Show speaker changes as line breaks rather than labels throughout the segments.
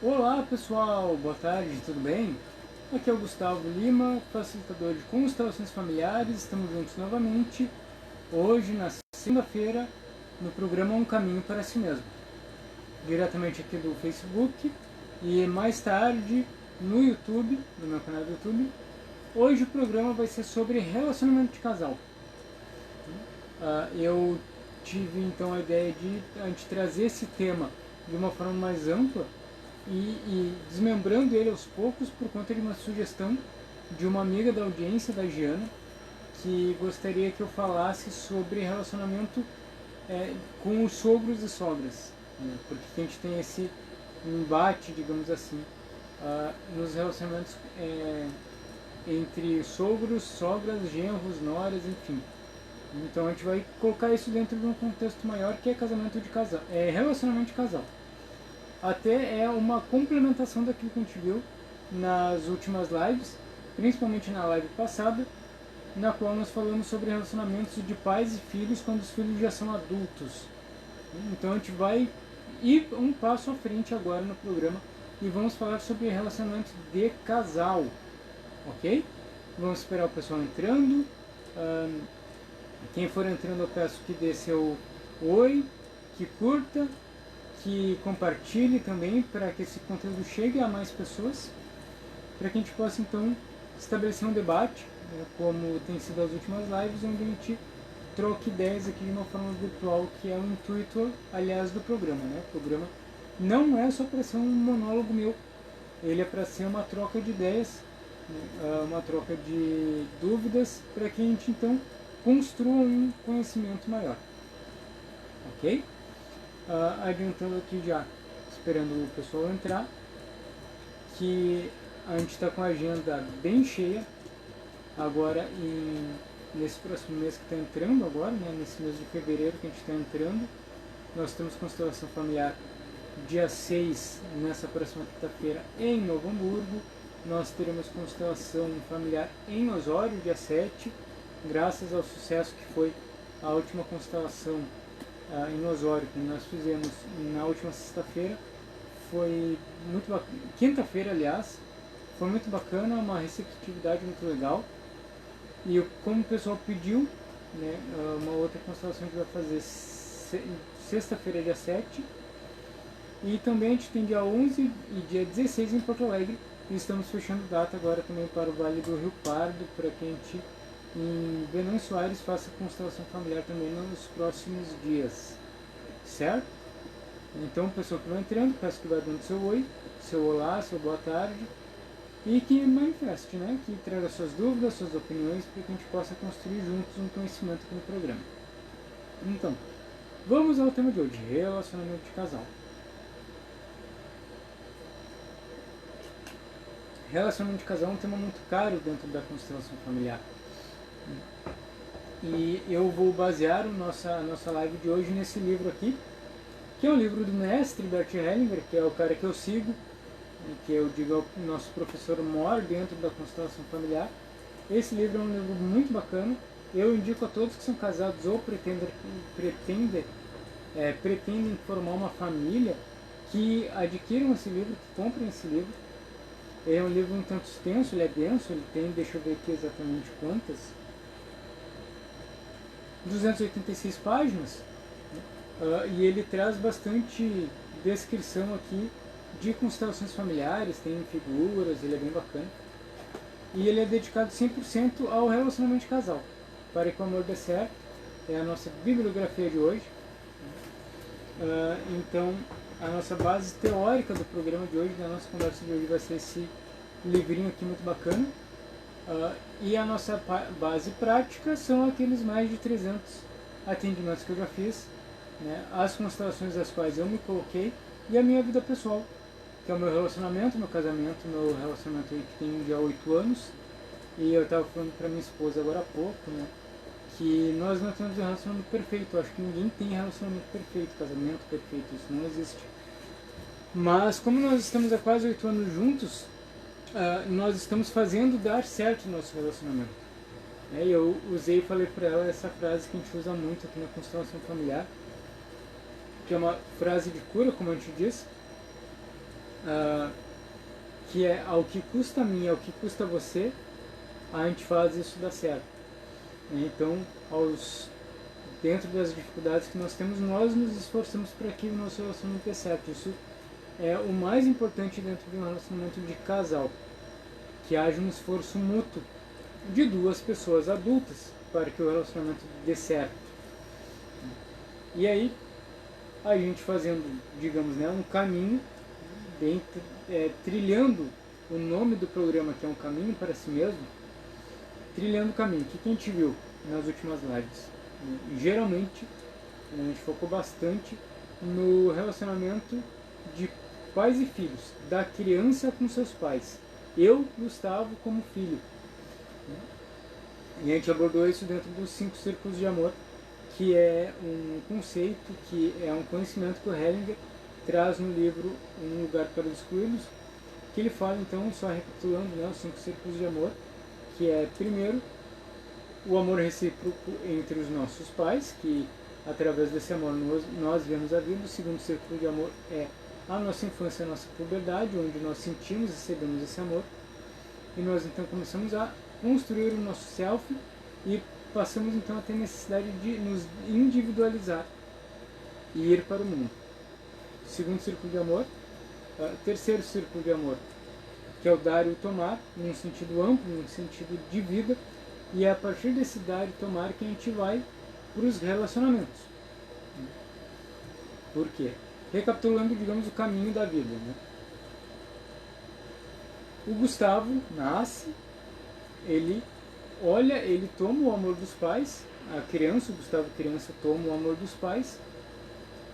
Olá pessoal, boa tarde, tudo bem? Aqui é o Gustavo Lima, facilitador de constelações familiares. Estamos juntos novamente, hoje na segunda-feira, no programa Um Caminho para Si Mesmo, diretamente aqui do Facebook e mais tarde no YouTube, no meu canal do YouTube. Hoje o programa vai ser sobre relacionamento de casal. Eu tive então a ideia de a gente trazer esse tema de uma forma mais ampla e desmembrando ele aos poucos por conta de uma sugestão de uma amiga da audiência, da Giana, que gostaria que eu falasse sobre relacionamento com os sogros e sogras, né? Porque a gente tem esse embate, digamos assim, nos relacionamentos entre sogros, sogras, genros, noras, enfim. Então a gente vai colocar isso dentro de um contexto maior que é casamento de casal, é relacionamento de casal. Até é uma complementação daquilo que a gente viu nas últimas lives, principalmente na live passada, na qual nós falamos sobre relacionamentos de pais e filhos quando os filhos já são adultos. Então a gente vai ir um passo à frente agora no programa e vamos falar sobre relacionamento de casal, ok? Vamos esperar o pessoal entrando. Quem for entrando eu peço que dê seu oi, que curta, que compartilhe também para que esse conteúdo chegue a mais pessoas, para que a gente possa então estabelecer um debate, né, como tem sido as últimas lives, onde a gente troca ideias aqui de uma forma virtual, que é o intuito, aliás, do programa. Né? O programa não é só para ser um monólogo meu, ele é para ser uma troca de ideias, uma troca de dúvidas, para que a gente então construa um conhecimento maior. Ok? Adiantando aqui já, esperando o pessoal entrar, que a gente está com a agenda bem cheia agora nesse próximo mês que está entrando agora, né, nesse mês de fevereiro que a gente está entrando. Nós temos constelação familiar dia 6, nessa próxima quinta-feira, em Novo Hamburgo. Nós teremos constelação familiar em Osório, dia 7, graças ao sucesso que foi a última constelação em Osório, que nós fizemos na última sexta-feira. Foi muito bacana, quinta-feira aliás, foi muito bacana, uma receptividade muito legal. E como o pessoal pediu, né, uma outra constelação que vai fazer sexta-feira, dia 7, e também a gente tem dia 11 e dia 16 em Porto Alegre, e estamos fechando data agora também para o Vale do Rio Pardo, para que a gente em Venâncio Soares faça constelação familiar também nos próximos dias, certo? Então, pessoal que vai entrando, peço que vá dando seu oi, seu olá, seu boa tarde, e que manifeste, né? Que traga suas dúvidas, suas opiniões, para que a gente possa construir juntos um conhecimento aqui no programa. Então, vamos ao tema de hoje, relacionamento de casal. Relacionamento de casal é um tema muito caro dentro da constelação familiar. E eu vou basear a nossa live de hoje nesse livro aqui, que é o livro do mestre Bert Hellinger, que é o cara que eu sigo, que eu digo é o nosso professor maior dentro da constelação familiar. Esse livro é um livro muito bacana. Eu indico a todos que são casados ou pretendem formar uma família, que adquiram esse livro, que comprem esse livro. É um livro um tanto extenso, ele é denso, ele tem, deixa eu ver aqui exatamente quantas, 286 páginas, e ele traz bastante descrição aqui de constelações familiares, tem figuras, ele é bem bacana. E ele é dedicado 100% ao relacionamento de casal. Para que o amor dê certo, é a nossa bibliografia de hoje. Então, a nossa base teórica do programa de hoje, da nossa conversa de hoje, vai ser esse livrinho aqui muito bacana. E a nossa base prática são aqueles mais de 300 atendimentos que eu já fiz, né? As constelações das quais eu me coloquei e a minha vida pessoal, que é o meu relacionamento, meu casamento, meu relacionamento aí que tem já 8 anos. E eu estava falando para minha esposa agora há pouco, né, que nós não temos um relacionamento perfeito. Eu acho que ninguém tem relacionamento perfeito, casamento perfeito, isso não existe. Mas como nós estamos há quase 8 anos juntos, nós estamos fazendo dar certo o nosso relacionamento. E eu usei e falei para ela essa frase que a gente usa muito aqui na constelação familiar, que é uma frase de cura, como a gente diz, que é ao que custa a mim, ao que custa a você, a gente faz isso dar certo. Então, dentro das dificuldades que nós temos, nós nos esforçamos para que o nosso relacionamento dê certo. Isso é o mais importante dentro de um relacionamento de casal, que haja um esforço mútuo de duas pessoas adultas para que o relacionamento dê certo. E aí, a gente fazendo, digamos, um caminho, trilhando o nome do programa, que é Um Caminho para Si Mesmo, trilhando o caminho. O que a gente viu nas últimas lives? Geralmente, a gente focou bastante no relacionamento de pais e filhos, da criança com seus pais. Eu, Gustavo, como filho. E a gente abordou isso dentro dos 5 círculos de amor, que é um conceito, que é um conhecimento que o Hellinger traz no livro Um Lugar para os Excluídos, que ele fala, então, só recapitulando, os 5 círculos de amor, que é, primeiro, o amor recíproco entre os nossos pais, que através desse amor nós vemos a vida. O segundo círculo de amor é a nossa infância, a nossa puberdade, onde nós sentimos e recebemos esse amor. E nós então começamos a construir o nosso self e passamos então a ter necessidade de nos individualizar e ir para o mundo. Segundo círculo de amor. Terceiro círculo de amor, que é o dar e o tomar, num sentido amplo, num sentido de vida. E é a partir desse dar e tomar que a gente vai para os relacionamentos. Por quê? Recapitulando, digamos, o caminho da vida. O Gustavo nasce, ele olha, ele toma o amor dos pais, a criança, o Gustavo criança toma o amor dos pais,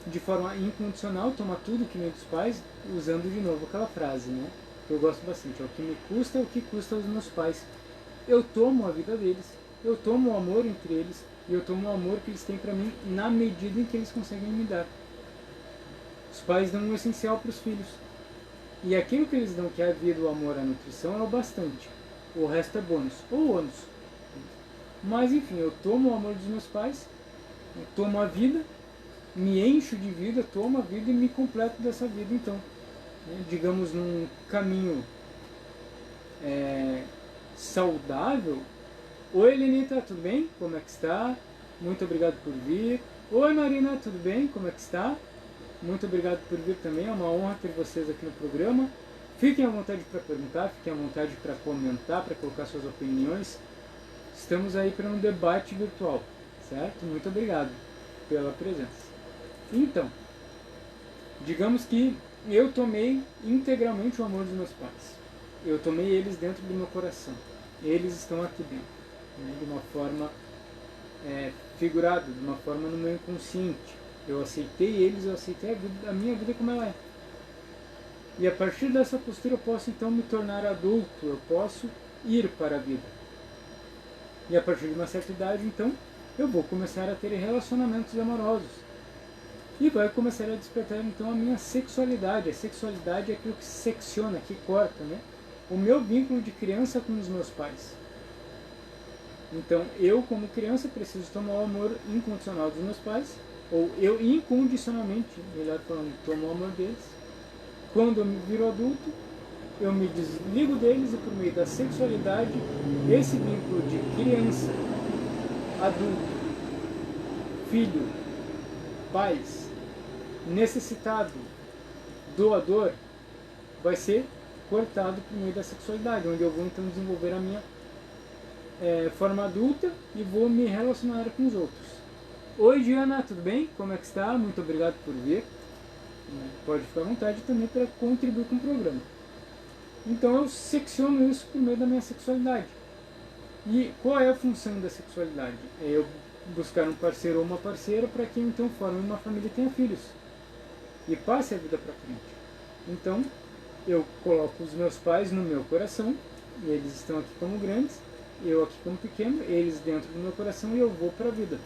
de forma incondicional, toma tudo que vem dos pais, usando de novo aquela frase, que eu gosto bastante, o que me custa, o que custa aos meus pais. Eu tomo a vida deles, eu tomo o amor entre eles, e eu tomo o amor que eles têm para mim na medida em que eles conseguem me dar. Os pais dão o essencial para os filhos. E aquilo que eles dão, que é a vida, o amor, a nutrição, é o bastante. O resto é bônus, ou ônus. Mas enfim, eu tomo o amor dos meus pais, eu tomo a vida, me encho de vida, tomo a vida e me completo dessa vida, então. Digamos, num caminho saudável. Oi, Elenita, tudo bem? Como é que está? Muito obrigado por vir. Oi, Marina, tudo bem? Como é que está? Muito obrigado por vir também, é uma honra ter vocês aqui no programa. Fiquem à vontade para perguntar, fiquem à vontade para comentar, para colocar suas opiniões. Estamos aí para um debate virtual, certo? Muito obrigado pela presença. Então, digamos que eu tomei integralmente o amor dos meus pais. Eu tomei eles dentro do meu coração. Eles estão aqui dentro, de uma forma figurada, de uma forma no meu inconsciente. Eu aceitei eles, eu aceitei a minha vida como ela é. E a partir dessa postura eu posso então me tornar adulto, eu posso ir para a vida. E a partir de uma certa idade, então, eu vou começar a ter relacionamentos amorosos. E vai começar a despertar então a minha sexualidade. A sexualidade é aquilo que secciona, que corta, o meu vínculo de criança com os meus pais. Então, eu como criança preciso tomar o amor incondicional dos meus pais, ou eu incondicionalmente, melhor falando, tomo o amor deles. Quando eu me viro adulto, eu me desligo deles e por meio da sexualidade, esse vínculo de criança, adulto, filho, pais, necessitado, doador, vai ser cortado por meio da sexualidade, onde eu vou então desenvolver a minha forma adulta e vou me relacionar com os outros. Oi, Diana, tudo bem? Como é que está? Muito obrigado por vir. Pode ficar à vontade também para contribuir com o programa. Então eu secciono isso por meio da minha sexualidade. E qual é a função da sexualidade? É eu buscar um parceiro ou uma parceira para que então forme uma família e tenha filhos. E passe a vida para frente. Então eu coloco os meus pais no meu coração, e eles estão aqui como grandes, eu aqui como pequeno, eles dentro do meu coração e eu vou para a vida.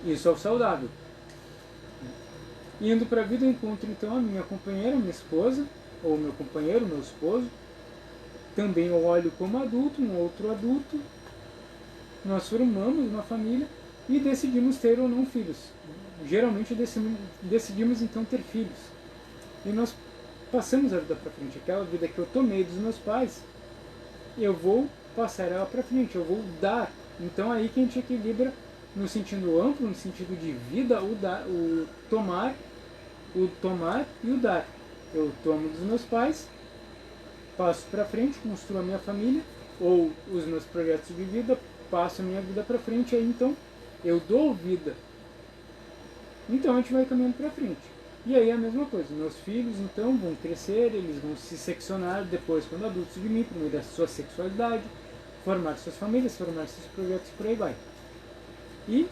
Isso é o saudável. Indo para a vida eu encontro então a minha companheira, minha esposa, ou meu companheiro, meu esposo. Também eu olho como adulto, um outro adulto. Nós formamos uma família e decidimos ter ou não filhos. Geralmente decidimos então ter filhos. E nós passamos a vida para frente. Aquela vida que eu tomei dos meus pais, eu vou passar ela para frente, eu vou dar. Então aí que a gente equilibra no sentido amplo, no sentido de vida, o tomar e o dar. Eu tomo dos meus pais, passo para frente, construo a minha família, ou os meus projetos de vida, passo a minha vida para frente, aí então eu dou vida. Então a gente vai caminhando para frente. E aí a mesma coisa, meus filhos então vão crescer, eles vão se seccionar depois, quando adultos de mim, por meio da sua sexualidade, formar suas famílias, formar seus projetos, por aí vai. E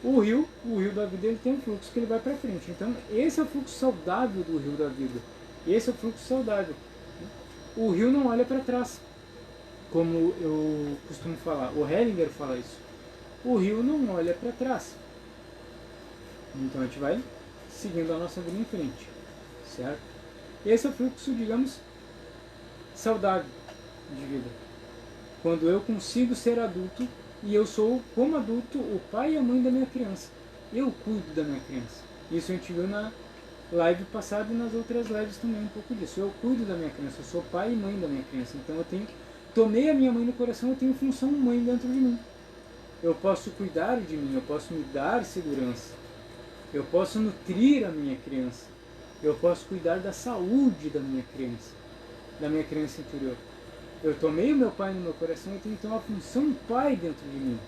o rio da vida, ele tem um fluxo que ele vai para frente. Então esse é o fluxo saudável do rio da vida. Esse é o fluxo saudável. O rio não olha para trás, como eu costumo falar. O Hellinger fala isso. O rio não olha para trás. Então a gente vai seguindo a nossa vida em frente, certo? Esse é o fluxo, digamos, saudável de vida. Quando eu consigo ser adulto e eu sou, como adulto, o pai e a mãe da minha criança. Eu cuido da minha criança. Isso a gente viu na live passada e nas outras lives também um pouco disso. Eu cuido da minha criança, eu sou pai e mãe da minha criança. Então eu tenho, tomei a minha mãe no coração, eu tenho função mãe dentro de mim. Eu posso cuidar de mim, eu posso me dar segurança. Eu posso nutrir a minha criança. Eu posso cuidar da saúde da minha criança interior. Eu tomei o meu pai no meu coração, eu tenho então a função pai dentro de mim.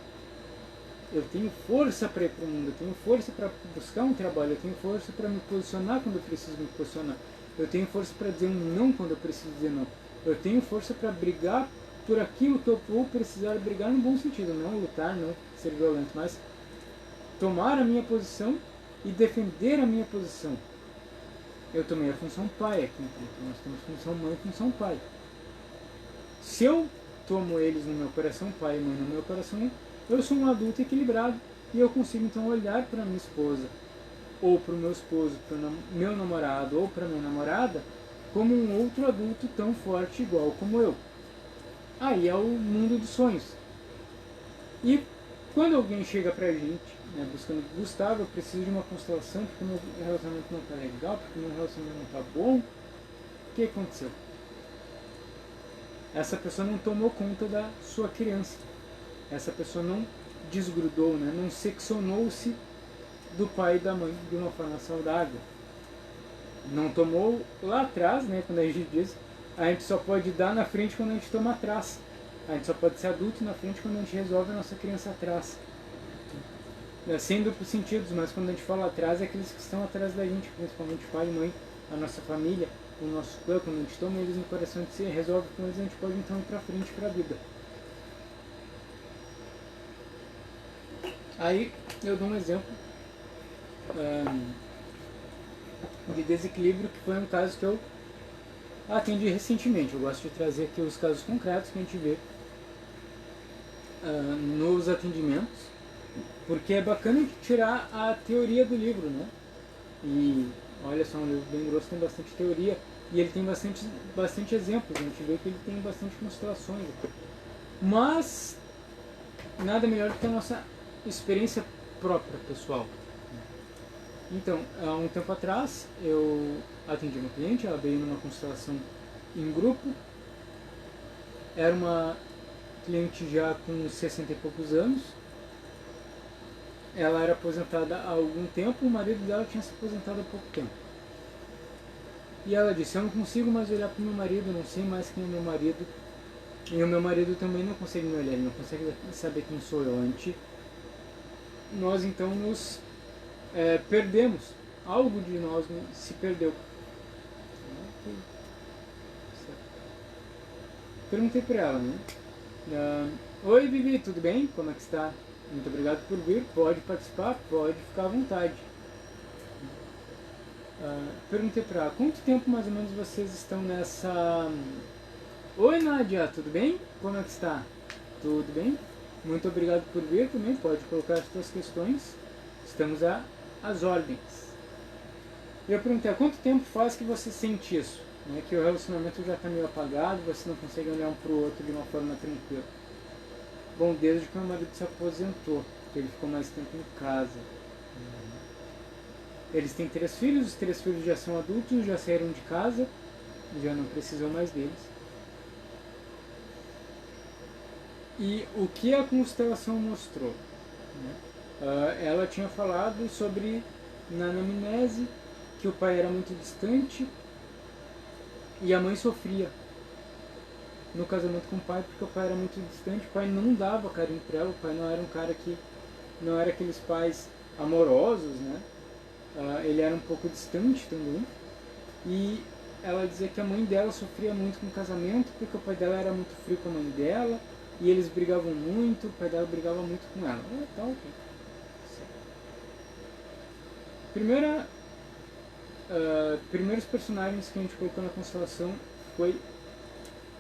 Eu tenho força para ir para o mundo, eu tenho força para buscar um trabalho, eu tenho força para me posicionar quando eu preciso me posicionar. Eu tenho força para dizer um não quando eu preciso dizer não. Eu tenho força para brigar por aquilo que eu vou precisar brigar no bom sentido, não lutar, não ser violento, mas tomar a minha posição e defender a minha posição. Eu tomei a função pai aqui, então nós temos função mãe e função pai. Se eu tomo eles no meu coração, pai e mãe no meu coração, eu sou um adulto equilibrado e eu consigo então olhar para minha esposa, ou para o meu esposo, para o meu namorado ou para minha namorada, como um outro adulto tão forte igual como eu. Aí é o mundo dos sonhos. E quando alguém chega pra gente, né, buscando, Gustavo, eu preciso de uma constelação porque meu relacionamento não está legal, porque meu relacionamento não está bom, o que aconteceu? Essa pessoa não tomou conta da sua criança. Essa pessoa não desgrudou, né? Não seccionou-se do pai e da mãe de uma forma saudável. Não tomou lá atrás, né? Quando a gente diz, a gente só pode dar na frente quando a gente toma atrás. A gente só pode ser adulto na frente quando a gente resolve a nossa criança atrás. Sem duplos sentidos, mas quando a gente fala atrás, é aqueles que estão atrás da gente, principalmente pai e mãe, a nossa família, o nosso clã. Quando a gente toma eles no coração, a gente se resolve com eles, a gente pode então ir pra frente pra vida. Aí eu dou um exemplo de desequilíbrio, que foi um caso que eu atendi recentemente. Eu gosto de trazer aqui os casos concretos que a gente vê nos atendimentos, porque é bacana de tirar a teoria do livro, né? E olha só, um livro bem grosso, tem bastante teoria e ele tem bastante exemplos. A gente vê que ele tem bastante constelações, mas nada melhor do que a nossa experiência própria, pessoal. Então, há um tempo atrás, eu atendi uma cliente, ela veio numa constelação em grupo. Era uma cliente já com 60 e poucos anos. Ela era aposentada há algum tempo, o marido dela tinha se aposentado há pouco tempo. E ela disse, eu não consigo mais olhar para o meu marido, não sei mais quem é meu marido. E o meu marido também não consegue me olhar, ele não consegue saber quem sou eu. Nós então nos perdemos, algo de nós se perdeu. Perguntei para ela, né? Oi Vivi, tudo bem? Como é que está? Muito obrigado por vir, pode participar, pode ficar à vontade. Perguntei para ela, quanto tempo mais ou menos vocês estão nessa... Oi Nádia, tudo bem? Como é que está? Tudo bem? Muito obrigado por vir também, pode colocar as suas questões. Estamos às ordens. Eu perguntei, há quanto tempo faz que você sente isso? Né? Que o relacionamento já está meio apagado, você não consegue olhar um para o outro de uma forma tranquila. Bom, desde que meu marido se aposentou, que ele ficou mais tempo em casa. Eles têm 3 filhos, os 3 filhos já são adultos, já saíram de casa, já não precisam mais deles. E o que a constelação mostrou? Né? Ela tinha falado sobre, na anamnese, que o pai era muito distante e a mãe sofria no casamento com o pai, porque o pai era muito distante, o pai não dava carinho para ela, o pai não era um cara que, não era aqueles pais amorosos, né? Ele era um pouco distante também, e ela dizia que a mãe dela sofria muito com o casamento, porque o pai dela era muito frio com a mãe dela, e eles brigavam muito, o pai dela brigava muito com ela. Tá ok. Primeiros personagens que a gente colocou na constelação foi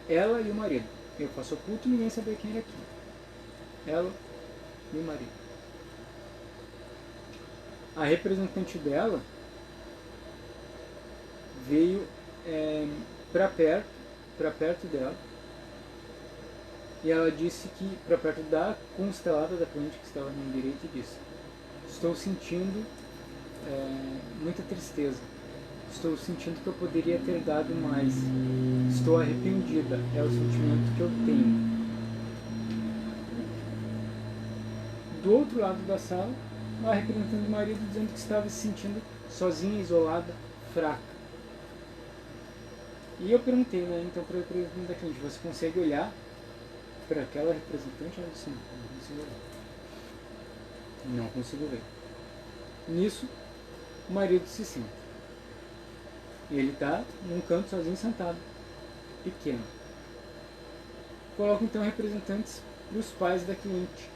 ela e o marido. Eu faço oculto e ninguém sabia quem era quem. Ela e o marido. A representante dela veio para perto dela, e ela disse que, para perto da constelada da cliente que estava na direita, e disse: estou sentindo muita tristeza. Estou sentindo que eu poderia ter dado mais. Estou arrependida. É o sentimento que eu tenho. Do outro lado da sala, a representante do marido dizendo que estava se sentindo sozinha, isolada, fraca. E eu perguntei, né, então, para a representante da cliente: você consegue olhar para aquela representante? Ela disse: não consigo olhar. Não consigo ver. Nisso, o marido se senta. Ele está num canto sozinho, sentado, pequeno. Coloca então representantes dos pais da cliente.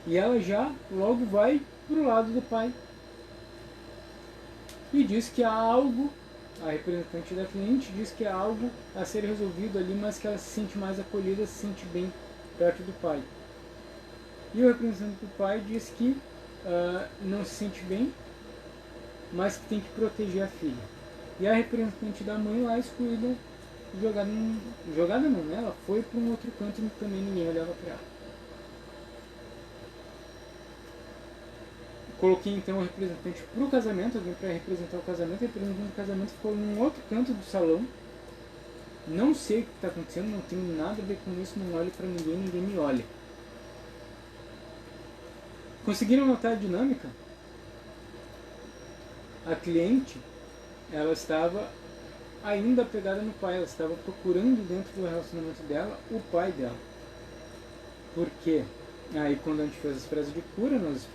E ela já logo vai para o lado do pai. E diz que há algo, a representante da cliente diz que há algo a ser resolvido ali, mas que ela se sente mais acolhida, se sente bem perto do pai. E o representante do pai diz que não se sente bem, mas que tem que proteger a filha. E a representante da mãe lá excluída, jogada não, né? Ela foi para um outro canto e também ninguém olhava para ela. Coloquei então o representante para o casamento, alguém para representar o casamento. O representante do casamento ficou num outro canto do salão. Não sei o que está acontecendo, não tenho nada a ver com isso, não olho para ninguém, ninguém me olha. Conseguiram notar a dinâmica? A cliente, ela estava ainda apegada no pai, ela estava procurando dentro do relacionamento dela o pai dela. Por quê? Aí quando a gente fez as frases de cura, nós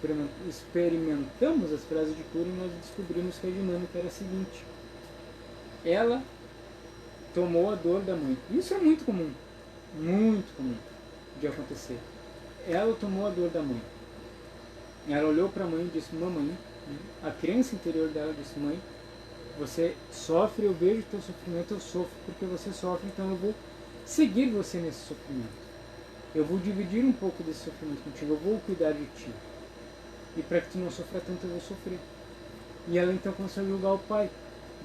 experimentamos as frases de cura e nós descobrimos que a dinâmica era a seguinte: ela tomou a dor da mãe. Isso é muito comum de acontecer. Ela tomou a dor da mãe. Ela olhou para a mãe e disse: mamãe. A criança interior dela disse: mãe, você sofre, eu vejo teu sofrimento, eu sofro porque você sofre, então eu vou seguir você nesse sofrimento. Eu vou dividir um pouco desse sofrimento contigo, eu vou cuidar de ti. E para que tu não sofra tanto, eu vou sofrer. E ela então começou a julgar o pai,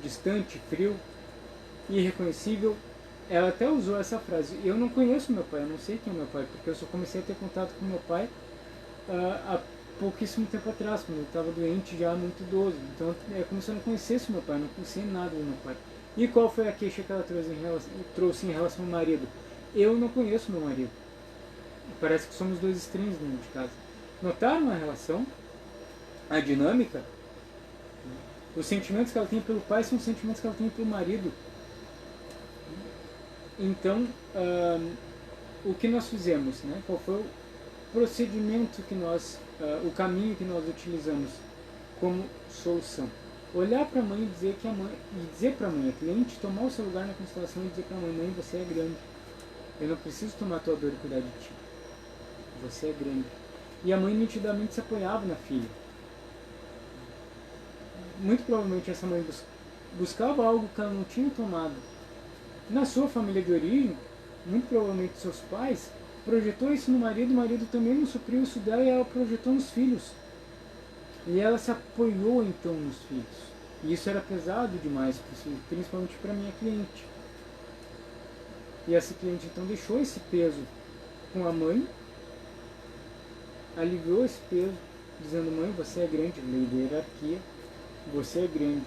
distante, frio, irreconhecível. Ela até usou essa frase: eu não conheço meu pai, eu não sei quem é meu pai, porque eu só comecei a ter contato com meu pai há pouquíssimo tempo atrás, quando eu estava doente, já muito idoso. Então é como se eu não conhecesse meu pai, não conhecia nada do meu pai. E qual foi a queixa que ela trouxe em relação ao marido? Eu não conheço meu marido. Parece que somos dois estranhos dentro de casa. Notaram a relação? A dinâmica? Os sentimentos que ela tem pelo pai são os sentimentos que ela tem pelo marido. Então, o que nós fizemos? Né? Qual foi o procedimento que nós, o caminho que nós utilizamos como solução? Olhar para a mãe e dizer para a mãe, a cliente, tomar o seu lugar na constelação e dizer para a mãe: mãe, você é grande. Eu não preciso tomar a tua dor e cuidar de ti. Você é grande. E a mãe nitidamente se apoiava na filha. Muito provavelmente essa mãe buscava algo que ela não tinha tomado. Na sua família de origem, muito provavelmente seus pais projetou isso no marido, o marido também não supriu isso dela e ela projetou nos filhos. E ela se apoiou então nos filhos. E isso era pesado demais, principalmente para minha cliente. E essa cliente então deixou esse peso com a mãe, aliviou esse peso, dizendo: mãe, você é grande, lei da hierarquia, você é grande,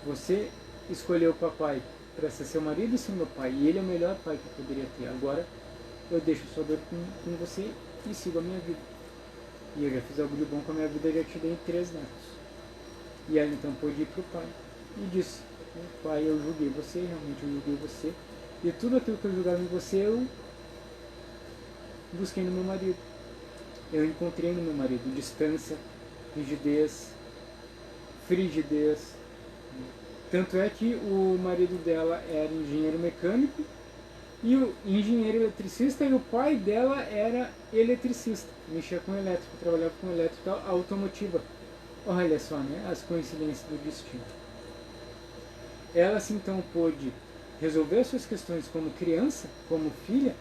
você escolheu o papai para ser seu marido e ser meu pai, e ele é o melhor pai que eu poderia ter. Agora eu deixo sua dor com você e sigo a minha vida. E eu já fiz algo de bom com a minha vida, já te dei 3 netos. E ela então pôde ir para o pai e disse: pai, eu julguei você, realmente eu julguei você, e tudo aquilo que eu julgava em você eu busquei no meu marido. Eu encontrei no meu marido distância, rigidez, frigidez. Tanto é que o marido dela era engenheiro mecânico e o engenheiro eletricista, e o pai dela era eletricista, mexia com elétrico, trabalhava com elétrica automotiva. Olha só, né, as coincidências do destino. Ela assim, então pôde resolver suas questões como criança, como filha,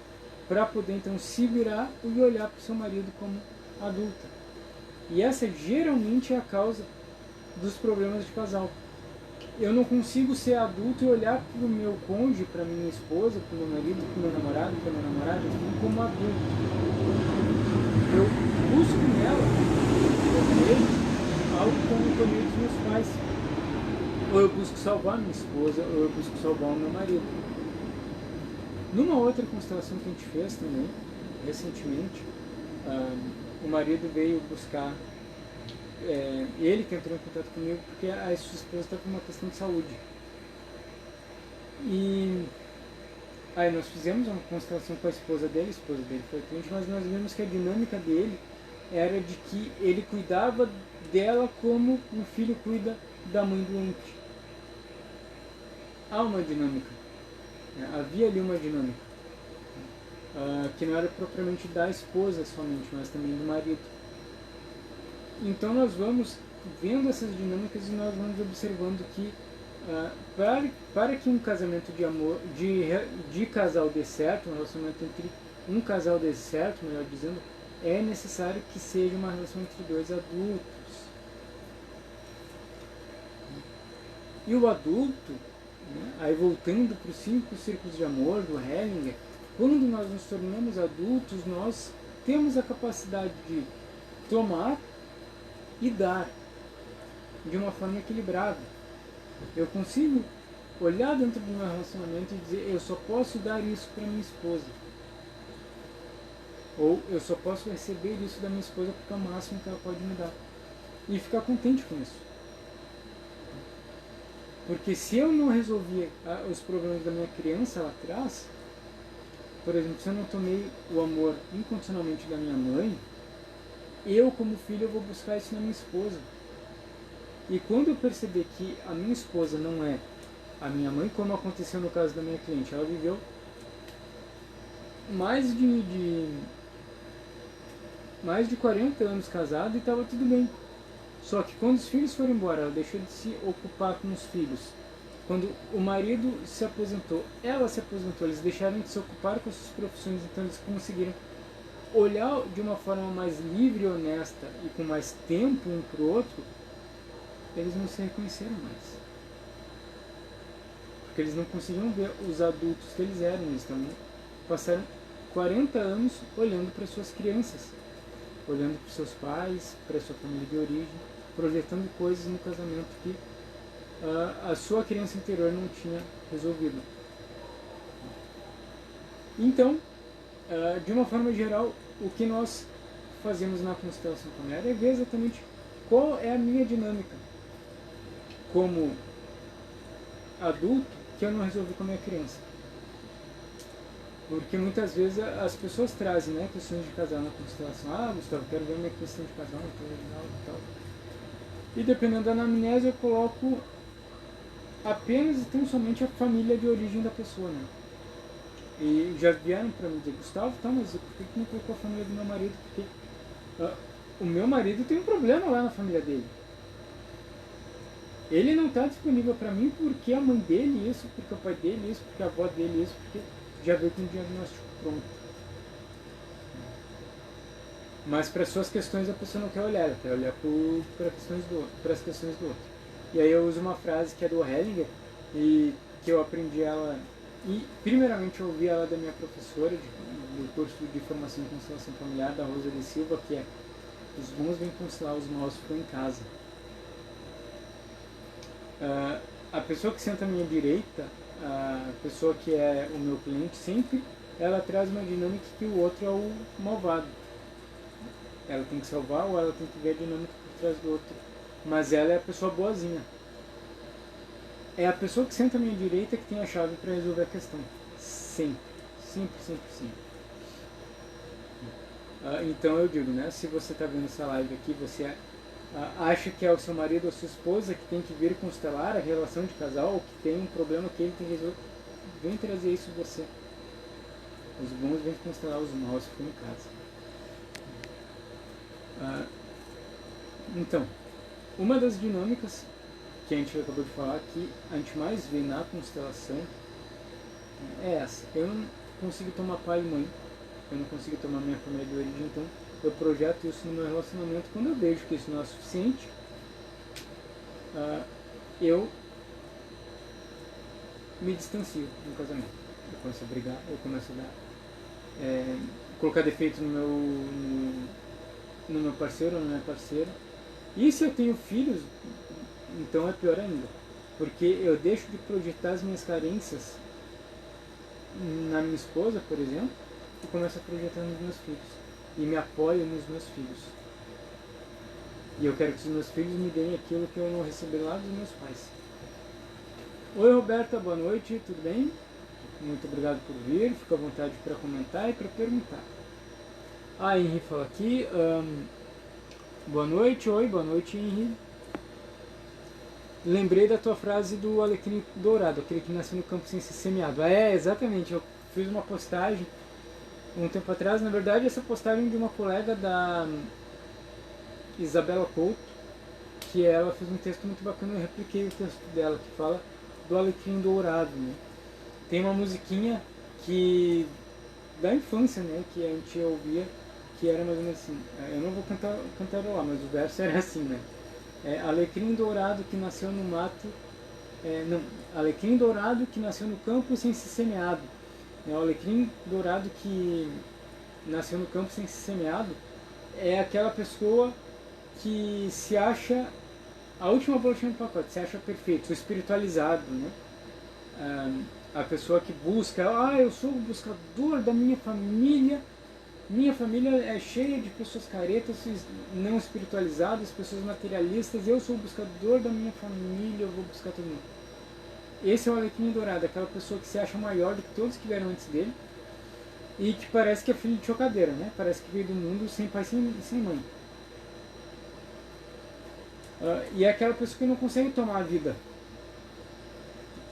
para poder então se virar e olhar para o seu marido como adulta. E essa geralmente é a causa dos problemas de casal. Eu não consigo ser adulto e olhar para o meu cônjuge, para minha esposa, para o meu marido, para o meu namorado, para a minha namorada, como adulto. Eu busco nela, ou nele, algo como eu tomei dos meus pais. Ou eu busco salvar minha esposa, ou eu busco salvar o meu marido. Numa outra constelação que a gente fez também, recentemente, o marido veio buscar, ele que entrou em contato comigo porque a sua esposa está com uma questão de saúde. E aí nós fizemos uma constelação com a esposa dele foi cliente, mas nós vimos que a dinâmica dele era de que ele cuidava dela como um filho cuida da mãe doente. Há uma dinâmica, havia ali uma dinâmica, que não era propriamente da esposa somente, mas também do marido. Então nós vamos vendo essas dinâmicas e nós vamos observando que para que um casamento de amor, de casal dê certo, um relacionamento entre um casal dê certo, melhor dizendo, é necessário que seja uma relação entre 2 adultos. E o adulto, né, aí voltando para os 5 círculos de amor do Hellinger, quando nós nos tornamos adultos, nós temos a capacidade de tomar e dar de uma forma equilibrada. Eu consigo olhar dentro do meu relacionamento e dizer: eu só posso dar isso para minha esposa, ou eu só posso receber isso da minha esposa porque é o máximo que ela pode me dar, e ficar contente com isso. Porque se eu não resolvi os problemas da minha criança lá atrás, por exemplo, se eu não tomei o amor incondicionalmente da minha mãe, eu como filho eu vou buscar isso na minha esposa. E quando eu perceber que a minha esposa não é a minha mãe, como aconteceu no caso da minha cliente, ela viveu mais de 40 anos casada e estava tudo bem. Só que quando os filhos foram embora, ela deixou de se ocupar com os filhos. Quando o marido se aposentou, ela se aposentou, eles deixaram de se ocupar com as suas profissões, então eles conseguiram olhar de uma forma mais livre e honesta e com mais tempo um para o outro. Eles não se reconheceram mais. Porque eles não conseguiam ver os adultos que eles eram. Eles também passaram 40 anos olhando para suas crianças, olhando para seus pais, para sua família de origem, projetando coisas no casamento que a sua criança interior não tinha resolvido. Então, de uma forma geral, o que nós fazemos na constelação familiar é ver exatamente qual é a minha dinâmica como adulto que eu não resolvi com a minha criança. Porque muitas vezes as pessoas trazem, né, questões de casal na constelação. Ah, Gustavo, quero ver minha questão de casal, então legal e tal. E dependendo da anamnese eu coloco apenas e tão somente a família de origem da pessoa, né? E já vieram para mim dizer: Gustavo, tá, mas por que não colocou a família do meu marido? Porque o meu marido tem um problema lá na família dele. Ele não está disponível para mim porque a mãe dele isso, porque o pai dele isso, porque a avó dele isso, porque já veio com o diagnóstico pronto. Mas para suas questões a pessoa não quer olhar, ela quer olhar para as questões do outro. E aí eu uso uma frase que é do Hellinger, e que eu aprendi ela, e primeiramente eu ouvi ela da minha professora do curso de formação em constelação familiar, da Rosa de Silva, que é: os bons vêm constelar, os maus ficam em casa. A pessoa que senta à minha direita, a pessoa que é o meu cliente, sempre ela traz uma dinâmica que o outro é o malvado. Ela tem que salvar ou ela tem que ver a dinâmica por trás do outro. Mas ela é a pessoa boazinha. É a pessoa que senta à minha direita que tem a chave para resolver a questão. Sempre. Sempre, sempre, sempre. Então eu digo, né? Se você está vendo essa live aqui, você acha que é o seu marido ou sua esposa que tem que vir constelar a relação de casal, ou que tem um problema que ele tem que resolver, vem trazer isso você. Os bons vêm constelar os maus, ficam em casa. Então, uma das dinâmicas que a gente acabou de falar, que a gente mais vê na constelação, é essa. Eu não consigo tomar pai e mãe, eu não consigo tomar minha família de origem, então eu projeto isso no meu relacionamento. Quando eu vejo que isso não é suficiente, eu me distancio no casamento. Eu começo a brigar, eu começo a colocar defeito no meu parceiro ou na minha parceira. E se eu tenho filhos, então é pior ainda, porque eu deixo de projetar as minhas carências na minha esposa, por exemplo, e começo a projetar nos meus filhos, e me apoio nos meus filhos. E eu quero que os meus filhos me deem aquilo que eu não recebi lá dos meus pais. Oi Roberta, boa noite, tudo bem? Muito obrigado por vir, fica à vontade para comentar e para perguntar. Henri fala aqui, boa noite, oi, boa noite Henri. Lembrei da tua frase do alecrim dourado, aquele que nasceu no campo sem ser semeado. Exatamente, eu fiz uma postagem um tempo atrás, na verdade essa postagem de uma colega da Isabela Couto, que ela fez um texto muito bacana, eu repliquei o texto dela, que fala do alecrim dourado, né? Tem uma musiquinha que da infância, né, que a gente ouvia, que era mais ou menos assim, eu não vou cantar lá, mas o verso era assim, né? Alecrim dourado que nasceu no mato, alecrim dourado que nasceu no campo sem ser semeado. O alecrim dourado que nasceu no campo sem ser semeado é aquela pessoa que se acha a última bolachinha do pacote, se acha perfeito, o espiritualizado, né? A pessoa que busca, eu sou o buscador da minha família é cheia de pessoas caretas, não espiritualizadas, pessoas materialistas, eu sou o buscador da minha família, eu vou buscar todo mundo. Esse é o alecrim dourado, aquela pessoa que se acha maior do que todos que vieram antes dele e que parece que é filho de chocadeira, né? Parece que veio do mundo sem pai, sem mãe. E é aquela pessoa que não consegue tomar a vida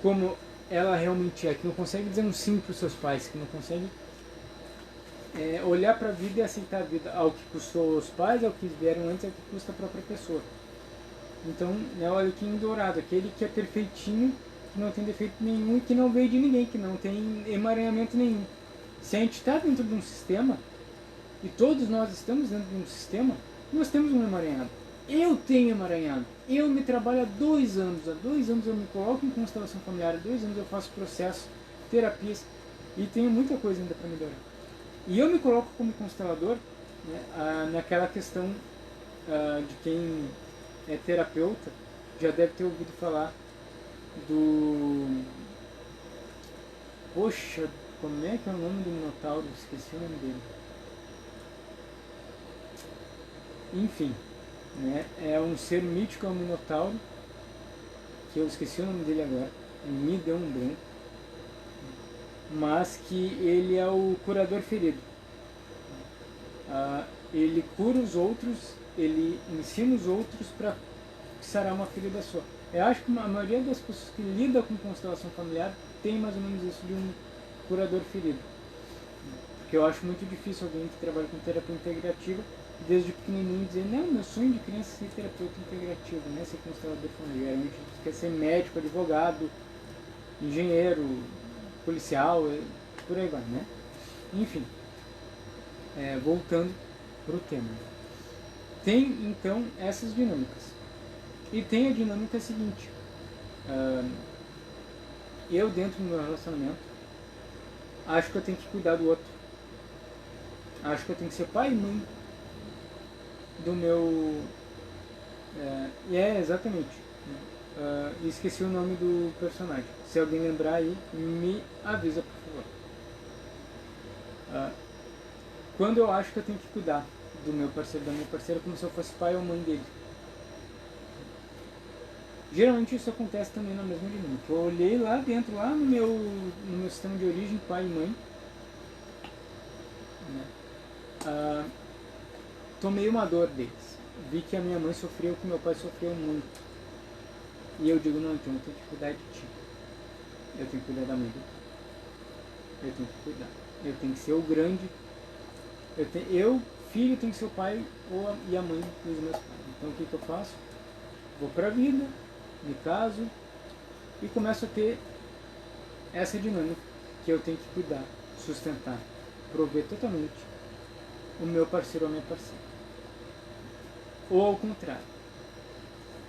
como ela realmente é, que não consegue dizer um sim para os seus pais, que não consegue olhar para a vida e aceitar a vida ao que custou os pais, ao que vieram antes, ao que custa a própria pessoa. Então, é o alecrim dourado, aquele que é perfeitinho, que não tem defeito nenhum e que não veio de ninguém, que não tem emaranhamento nenhum. Se a gente está dentro de um sistema, e todos nós estamos dentro de um sistema, nós temos um emaranhado. Eu tenho emaranhado. Eu me trabalho há 2 anos. Há 2 anos eu me coloco em constelação familiar. Há 2 anos eu faço processo, terapias, e tenho muita coisa ainda para melhorar. E eu me coloco como constelador, né, naquela questão de quem é terapeuta, já deve ter ouvido falar do... Poxa, como é que é o nome do Minotauro? Esqueci o nome dele. Enfim, né, é um ser mítico, é um Minotauro, que eu esqueci o nome dele agora, me deu um branco, mas que ele é o curador ferido. Ele cura os outros, ele ensina os outros para sarar uma ferida sua. Eu acho que a maioria das pessoas que lidam com constelação familiar tem mais ou menos isso de um curador ferido. Porque eu acho muito difícil alguém que trabalha com terapia integrativa, desde pequenininho, dizer, não, meu sonho de criança é ser terapeuta integrativo, né? Ser constelador familiar. Geralmente quer ser médico, advogado, engenheiro, policial, por aí vai, né? Enfim, voltando para o tema. Tem, então, essas dinâmicas. E tem a dinâmica seguinte. Eu, dentro do meu relacionamento, acho que eu tenho que cuidar do outro. Acho que eu tenho que ser pai e mãe do meu... exatamente. E esqueci o nome do personagem. Se alguém lembrar aí, me avisa, por favor. Quando eu acho que eu tenho que cuidar do meu parceiro, da minha parceira, como se eu fosse pai ou mãe dele. Geralmente isso acontece também na mesma dinâmica. Eu olhei lá dentro, lá no meu sistema de origem, pai e mãe, né? Tomei uma dor deles. Vi que a minha mãe sofreu, que meu pai sofreu muito. E eu digo, não, então eu tenho que cuidar de ti. Eu tenho que cuidar da mãe dele. Eu tenho que cuidar. Eu tenho que ser o grande. Eu filho, tenho que ser o pai e a mãe dos meus pais. Então o que eu faço? Vou pra vida, me caso e começo a ter essa dinâmica que eu tenho que cuidar, sustentar, prover totalmente o meu parceiro ou a minha parceira. Ou ao contrário,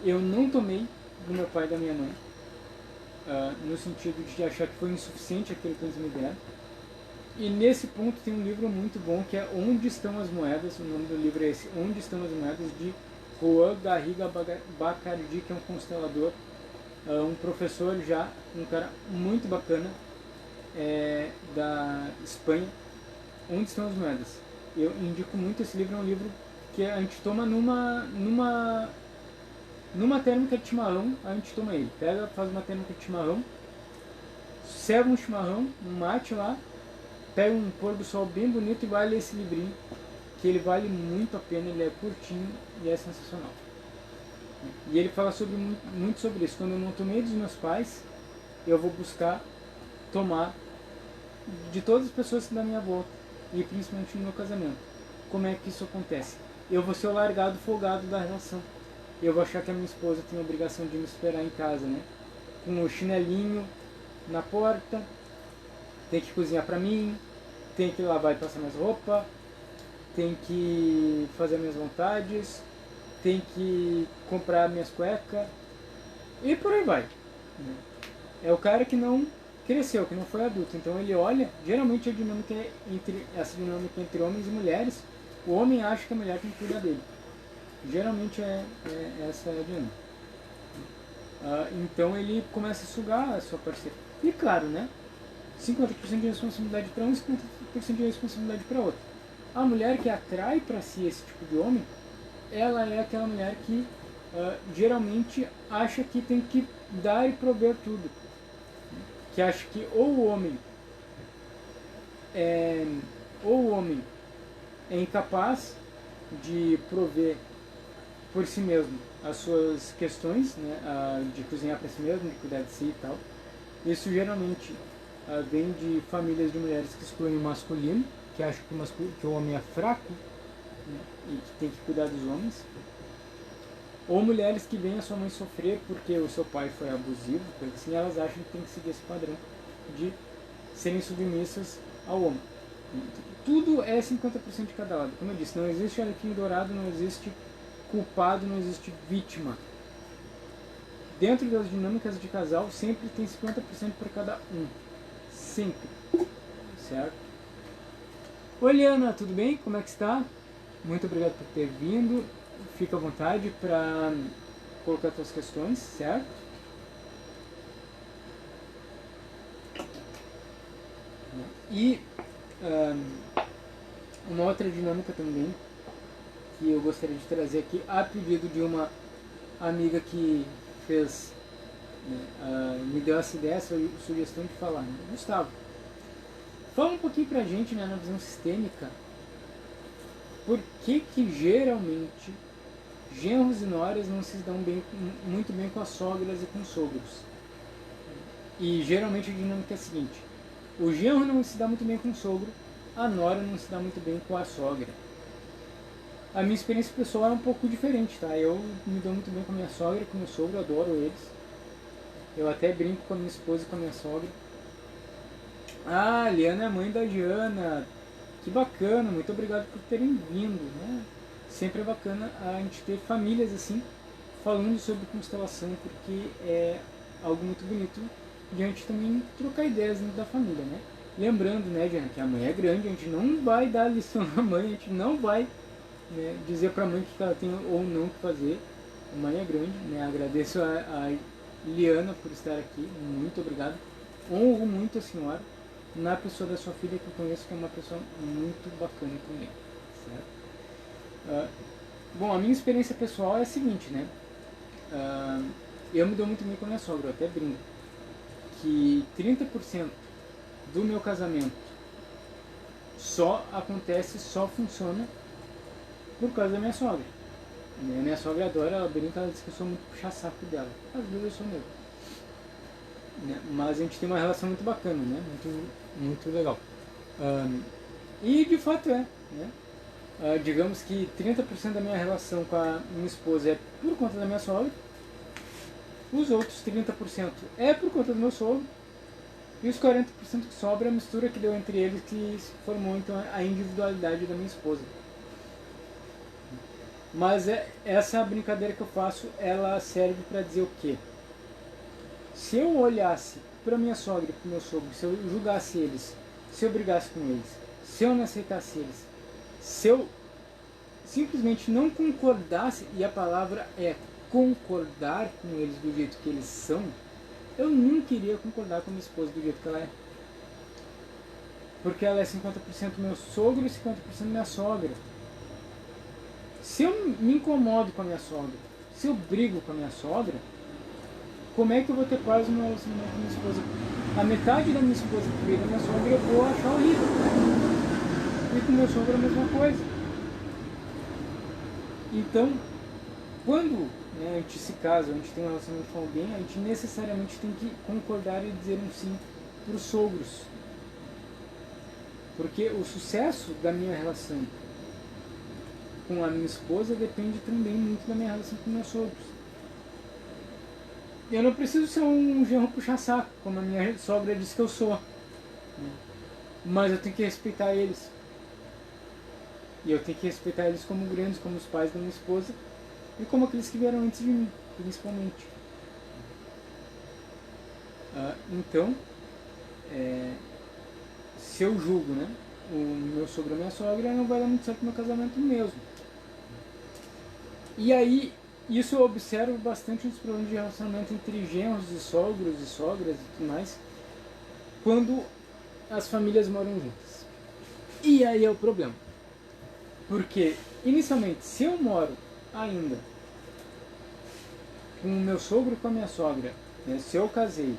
eu não tomei do meu pai e da minha mãe, no sentido de achar que foi insuficiente aquilo que eles me deram. E nesse ponto tem um livro muito bom que é Onde Estão as Moedas. O nome do livro é esse, Onde Estão as Moedas, de Juan Garriga Bacardi, que é um constelador, um professor já, um cara muito bacana, da Espanha. Onde Estão as Moedas. Eu indico muito esse livro, é um livro que a gente toma numa térmica de chimarrão, a gente toma ele. Pega, faz uma térmica de chimarrão, serve um chimarrão, um mate lá, pega um pôr do sol bem bonito e vai ler esse livrinho, que ele vale muito a pena, ele é curtinho e é sensacional. E ele fala muito sobre isso. Quando eu não tomei dos meus pais, eu vou buscar tomar de todas as pessoas da minha volta, e principalmente no meu casamento. Como é que isso acontece? Eu vou ser o largado folgado da relação. Eu vou achar que a minha esposa tem a obrigação de me esperar em casa, né? Com o chinelinho na porta, tem que cozinhar pra mim, tem que lavar e passar minhas roupas, tem que fazer minhas vontades, tem que comprar minhas cuecas, e por aí vai. É o cara que não cresceu, que não foi adulto, então ele olha, geralmente a dinâmica essa dinâmica entre homens e mulheres, o homem acha que a mulher tem que cuidar dele. Geralmente essa é a dinâmica. Então ele começa a sugar a sua parceira. E claro, né? 50% de responsabilidade para um e 50% de responsabilidade para outro. A mulher que atrai para si esse tipo de homem, ela é aquela mulher que geralmente acha que tem que dar e prover tudo. Que acha que ou o homem é incapaz de prover por si mesmo as suas questões, né, de cozinhar para si mesmo, de cuidar de si e tal. Isso geralmente vem de famílias de mulheres que excluem o masculino, que acham que o homem é fraco, né, e que tem que cuidar dos homens. Ou mulheres que veem a sua mãe sofrer porque o seu pai foi abusivo, coisa assim, elas acham que tem que seguir esse padrão de serem submissas ao homem. Tudo é 50% de cada lado. Como eu disse, não existe alecrim dourado, não existe culpado, não existe vítima. Dentro das dinâmicas de casal, sempre tem 50% para cada um. Sempre. Certo? Oi, Liana, tudo bem? Como é que está? Muito obrigado por ter vindo. Fica à vontade para colocar suas questões, certo? E uma outra dinâmica também que eu gostaria de trazer aqui, a pedido de uma amiga que fez, me deu essa ideia, essa sugestão de falar, né? Gustavo, fala um pouquinho pra gente, né, na visão sistêmica, por que geralmente genros e noras não se dão muito bem com as sogras e com os sogros. E geralmente a dinâmica é a seguinte: o genro não se dá muito bem com o sogro, a nora não se dá muito bem com a sogra. A minha experiência pessoal é um pouco diferente, tá? Eu me dou muito bem com a minha sogra e com o meu sogro, adoro eles. Eu até brinco com a minha esposa e com a minha sogra. Ah, a Liana é mãe da Diana. Que bacana, muito obrigado por terem vindo, né? Sempre é bacana a gente ter famílias assim, falando sobre constelação, porque é algo muito bonito de a gente também trocar ideias dentro da família, né? Lembrando, né, Diana, que a mãe é grande, a gente não vai dar lição na mãe, a gente não vai, né, dizer pra mãe o que ela tem ou não que fazer. A mãe é grande, né? Agradeço Liana, por estar aqui, muito obrigado. Honro muito a senhora na pessoa da sua filha, que eu conheço, que é uma pessoa muito bacana também, certo? Bom, a minha experiência pessoal é a seguinte, né? Eu me dou muito bem com a minha sogra, eu até brinco, que 30% do meu casamento só acontece, só funciona por causa da minha sogra. Minha sogra adora, ela brinca, ela diz que eu sou muito puxa-saco dela. Às vezes eu sou mesmo. Mas a gente tem uma relação muito bacana, né? Muito legal. E de fato é, né? Digamos que 30% da minha relação com a minha esposa é por conta da minha sogra, os outros 30% é por conta do meu sogro, e os 40% que sobra é a mistura que deu entre eles, que formou então a individualidade da minha esposa. Mas essa brincadeira que eu faço, ela serve para dizer o quê? Se eu olhasse para minha sogra e para o meu sogro, se eu julgasse eles, se eu brigasse com eles, se eu não aceitasse eles, se eu simplesmente não concordasse, e a palavra é concordar com eles do jeito que eles são, eu nunca iria concordar com minha esposa do jeito que ela é. Porque ela é 50% meu sogro e 50% minha sogra. Se eu me incomodo com a minha sogra, se eu brigo com a minha sogra, como é que eu vou ter paz no meu relacionamento com a minha esposa? A metade da minha esposa que briga com a minha sogra eu vou achar horrível. E com o meu sogro é a mesma coisa. Então, quando a gente se casa, a gente tem um relacionamento com alguém, a gente necessariamente tem que concordar e dizer um sim para os sogros. Porque o sucesso da minha relação com a minha esposa depende também muito da minha relação com meus sogros. Eu não preciso ser um genro puxa-saco, como a minha sogra disse que eu sou. Mas eu tenho que respeitar eles. E eu tenho que respeitar eles como grandes, como os pais da minha esposa e como aqueles que vieram antes de mim, principalmente. Então, se eu julgo, né, o meu sogro e a minha sogra, não vai dar muito certo no meu casamento mesmo. E aí, isso eu observo bastante nos problemas de relacionamento entre genros e sogros e sogras e tudo mais, quando as famílias moram juntas. E aí é o problema. Porque, inicialmente, se eu moro ainda com o meu sogro e com a minha sogra, né, se eu casei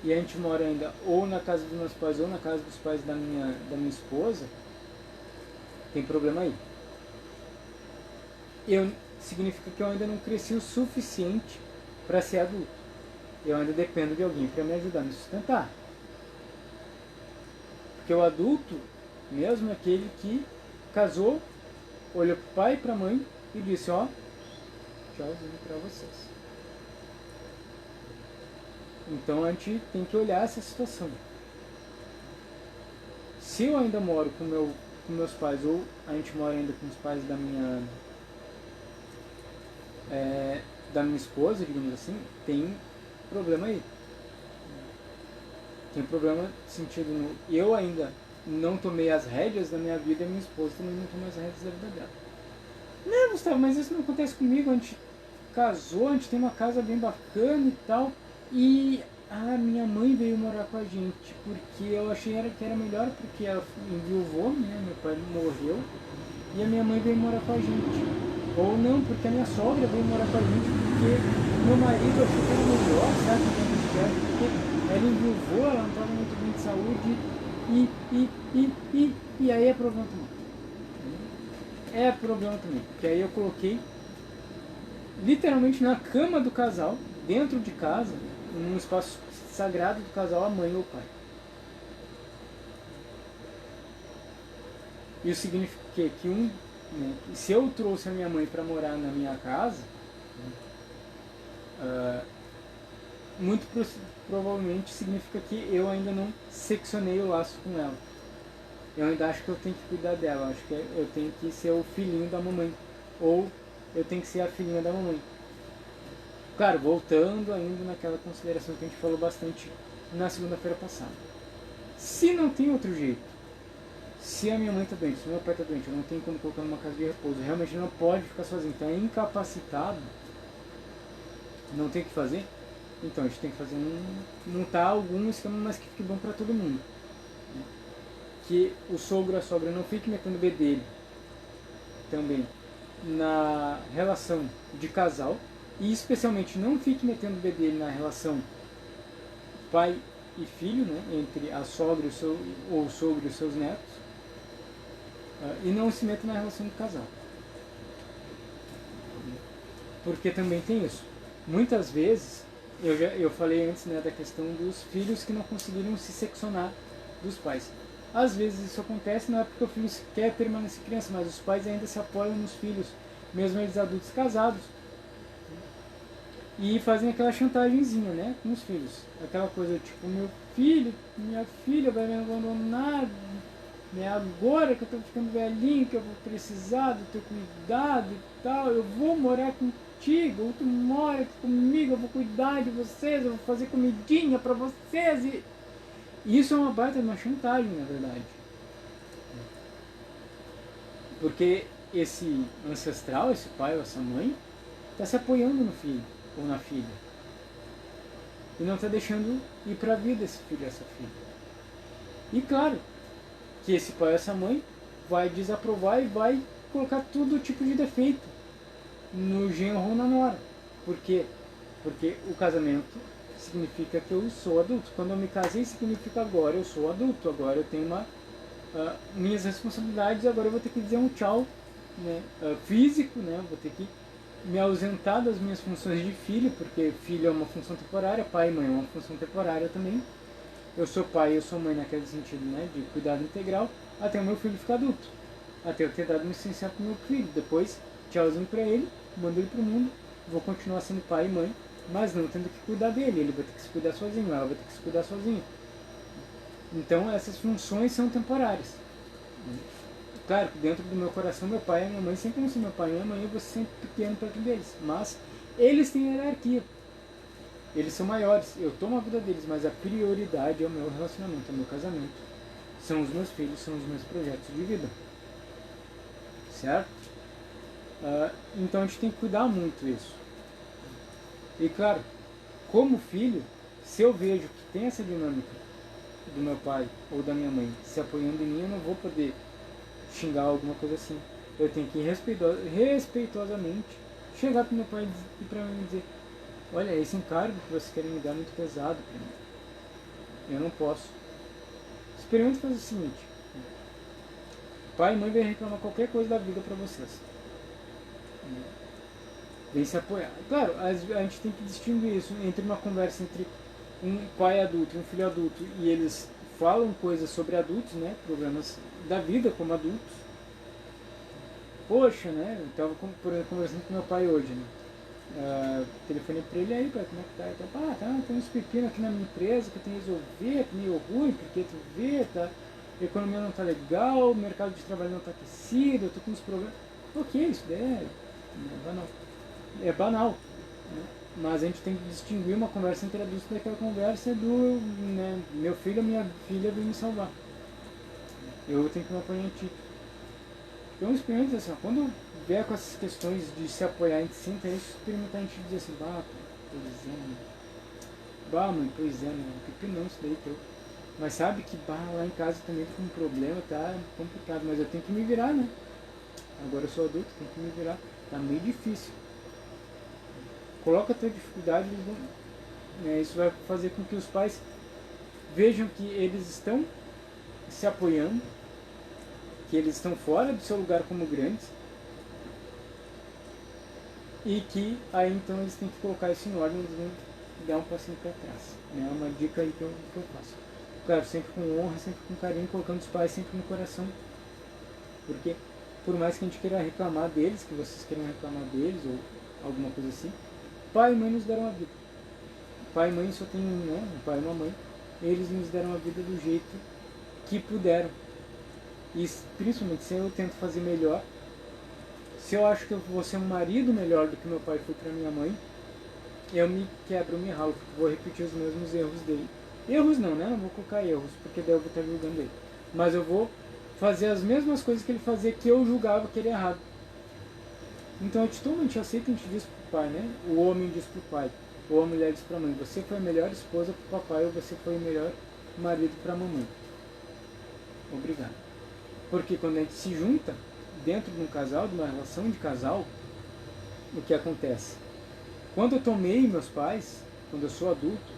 e a gente mora ainda ou na casa dos meus pais ou na casa dos pais da minha esposa, tem problema aí. Significa que eu ainda não cresci o suficiente para ser adulto. Eu ainda dependo de alguém para me ajudar a me sustentar. Porque o adulto mesmo é aquele que casou, olhou para o pai e para a mãe e disse, ó, tchauzinho para vocês. Então a gente tem que olhar essa situação. Se eu ainda moro com meus pais, ou a gente mora ainda com os pais da minha esposa, digamos assim, tem problema aí. Tem problema no sentido, eu ainda não tomei as rédeas da minha vida e a minha esposa também não tomou as rédeas da vida dela. Não, Gustavo, mas isso não acontece comigo. A gente casou, a gente tem uma casa bem bacana e tal, e a minha mãe veio morar com a gente porque eu achei que era melhor, porque ela enviuvou, né, meu pai morreu, e a minha mãe veio morar com a gente. Ou não, porque a minha sogra veio morar com a gente porque meu marido achou que era melhor, sabe, porque ela enviuvou, ela não estava muito bem de saúde, e aí é problema também. É problema também, porque aí eu coloquei literalmente na cama do casal, dentro de casa, num espaço sagrado do casal, a mãe ou o pai. Isso significa que se eu trouxe a minha mãe para morar na minha casa, muito provavelmente significa que eu ainda não seccionei o laço com ela. Eu ainda acho que eu tenho que cuidar dela, acho que eu tenho que ser o filhinho da mamãe, ou eu tenho que ser a filhinha da mamãe. Claro, voltando ainda naquela consideração que a gente falou bastante na segunda-feira passada. Se não tem outro jeito, se a minha mãe está doente, se meu pai está doente, eu não tenho como colocar numa casa de repouso, realmente não pode ficar sozinho, então é incapacitado, não tem o que fazer, Então a gente tem que fazer montar algum esquema, mas que fique bom para todo mundo. Que o sogro e a sogra não fiquem metendo o bedelho também na relação de casal, e especialmente não fique metendo o bedelho na relação pai e filho, né, entre a sogra e ou o sogro e os seus netos, e não se meta na relação do casal. Porque também tem isso. Muitas vezes, eu falei antes, né, da questão dos filhos que não conseguiram se seccionar dos pais. Às vezes isso acontece não é porque o filho quer permanecer criança, mas os pais ainda se apoiam nos filhos, mesmo eles adultos casados, e fazem aquela chantagemzinha, né, com os filhos. Aquela coisa tipo, meu filho, minha filha vai me abandonar, né, agora que eu estou ficando velhinho, que eu vou precisar do teu cuidado e tal, eu vou morar contigo, ou tu mora aqui comigo, eu vou cuidar de vocês, eu vou fazer comidinha para vocês. E isso é uma baita de uma chantagem, na verdade. Porque esse ancestral, esse pai ou essa mãe, está se apoiando no filho ou na filha. E não está deixando ir para a vida esse filho ou essa filha. E claro, que esse pai ou essa mãe vai desaprovar e vai colocar todo tipo de defeito no genro ou na nora. Por quê? Porque o casamento significa que eu sou adulto. Quando eu me casei, significa agora eu sou adulto, agora eu tenho minhas responsabilidades, agora eu vou ter que dizer um tchau, né, físico, né, eu vou ter que me ausentar das minhas funções de filho, porque filho é uma função temporária, pai e mãe é uma função temporária também. Eu sou pai e eu sou mãe naquele sentido, né, de cuidado integral, até o meu filho ficar adulto. Até eu ter dado licenciado pro meu filho. Depois, tchauzinho pra ele, mando ele pro mundo, vou continuar sendo pai e mãe, mas não tendo que cuidar dele. Ele vai ter que se cuidar sozinho, ela vai ter que se cuidar sozinha. Então, essas funções são temporárias. Claro que dentro do meu coração, meu pai e minha mãe sempre vão ser meu pai e minha mãe, eu vou ser sempre pequeno perto deles. Mas eles têm hierarquia. Eles são maiores, eu tomo a vida deles, mas a prioridade é o meu relacionamento, é o meu casamento. São os meus filhos, são os meus projetos de vida. Certo? Então a gente tem que cuidar muito disso. E claro, como filho, se eu vejo que tem essa dinâmica do meu pai ou da minha mãe se apoiando em mim, eu não vou poder xingar alguma coisa assim. Eu tenho que respeitosamente chegar para meu pai e para mim dizer: olha, esse encargo que vocês querem me dar é muito pesado para mim. Eu não posso. Experimente fazer o seguinte: pai e mãe vêm reclamar qualquer coisa da vida para vocês. Vem se apoiar. Claro, a gente tem que distinguir isso entre uma conversa entre um pai adulto e um filho adulto, e eles falam coisas sobre adultos, né, problemas da vida como adultos. Poxa, né, eu estava conversando com meu pai hoje, né, telefonei para ele, aí, pai, como é que tá? Então, tá, tem uns pepinos aqui na minha empresa que eu tenho que resolver, que meio ruim, porque tu vê, tá, a economia não tá legal, o mercado de trabalho não tá aquecido, eu tô com uns problemas. Ok, isso daí é banal. É banal, né? Mas a gente tem que distinguir uma conversa entre adultos daquela conversa do, né, meu filho ou minha filha vem me salvar. Eu tenho que me apoiar em ti. Então experimenta assim, ó, quando vier com essas questões de se apoiar, a gente senta isso, experimentar a gente dizer assim, pois é, né? Mãe, pois é, né? Que não isso daí teu. Mas sabe que lá em casa também tem um problema, tá complicado, mas eu tenho que me virar, né? Agora eu sou adulto, tenho que me virar. Tá meio difícil. Coloca a tua dificuldade, né? Isso vai fazer com que os pais vejam que eles estão se apoiando, que eles estão fora do seu lugar como grandes, e que aí então eles têm que colocar isso em ordem, eles vão dar um passinho para trás. É uma dica aí que eu faço. Claro, sempre com honra, sempre com carinho, colocando os pais sempre no coração, porque por mais que a gente queira reclamar deles, que vocês queiram reclamar deles ou alguma coisa assim, pai e mãe nos deram a vida. Pai e mãe só tem um pai e uma mãe. Eles nos deram a vida do jeito que puderam. E principalmente se eu tento fazer melhor, se eu acho que eu vou ser um marido melhor do que meu pai foi para minha mãe, eu me quebro, me ralo, porque vou repetir os mesmos erros dele. Erros não, né? Não vou colocar erros, porque daí eu vou estar julgando ele. Mas eu vou fazer as mesmas coisas que ele fazia que eu julgava que era errado. Então a gente aceita, a gente diz pro pai, né? O homem diz pro pai: ou a mulher diz para a mãe, você foi a melhor esposa para o papai ou você foi o melhor marido para a mamãe. Obrigado. Porque quando a gente se junta dentro de um casal, de uma relação de casal, o que acontece? Quando eu tomei meus pais, quando eu sou adulto,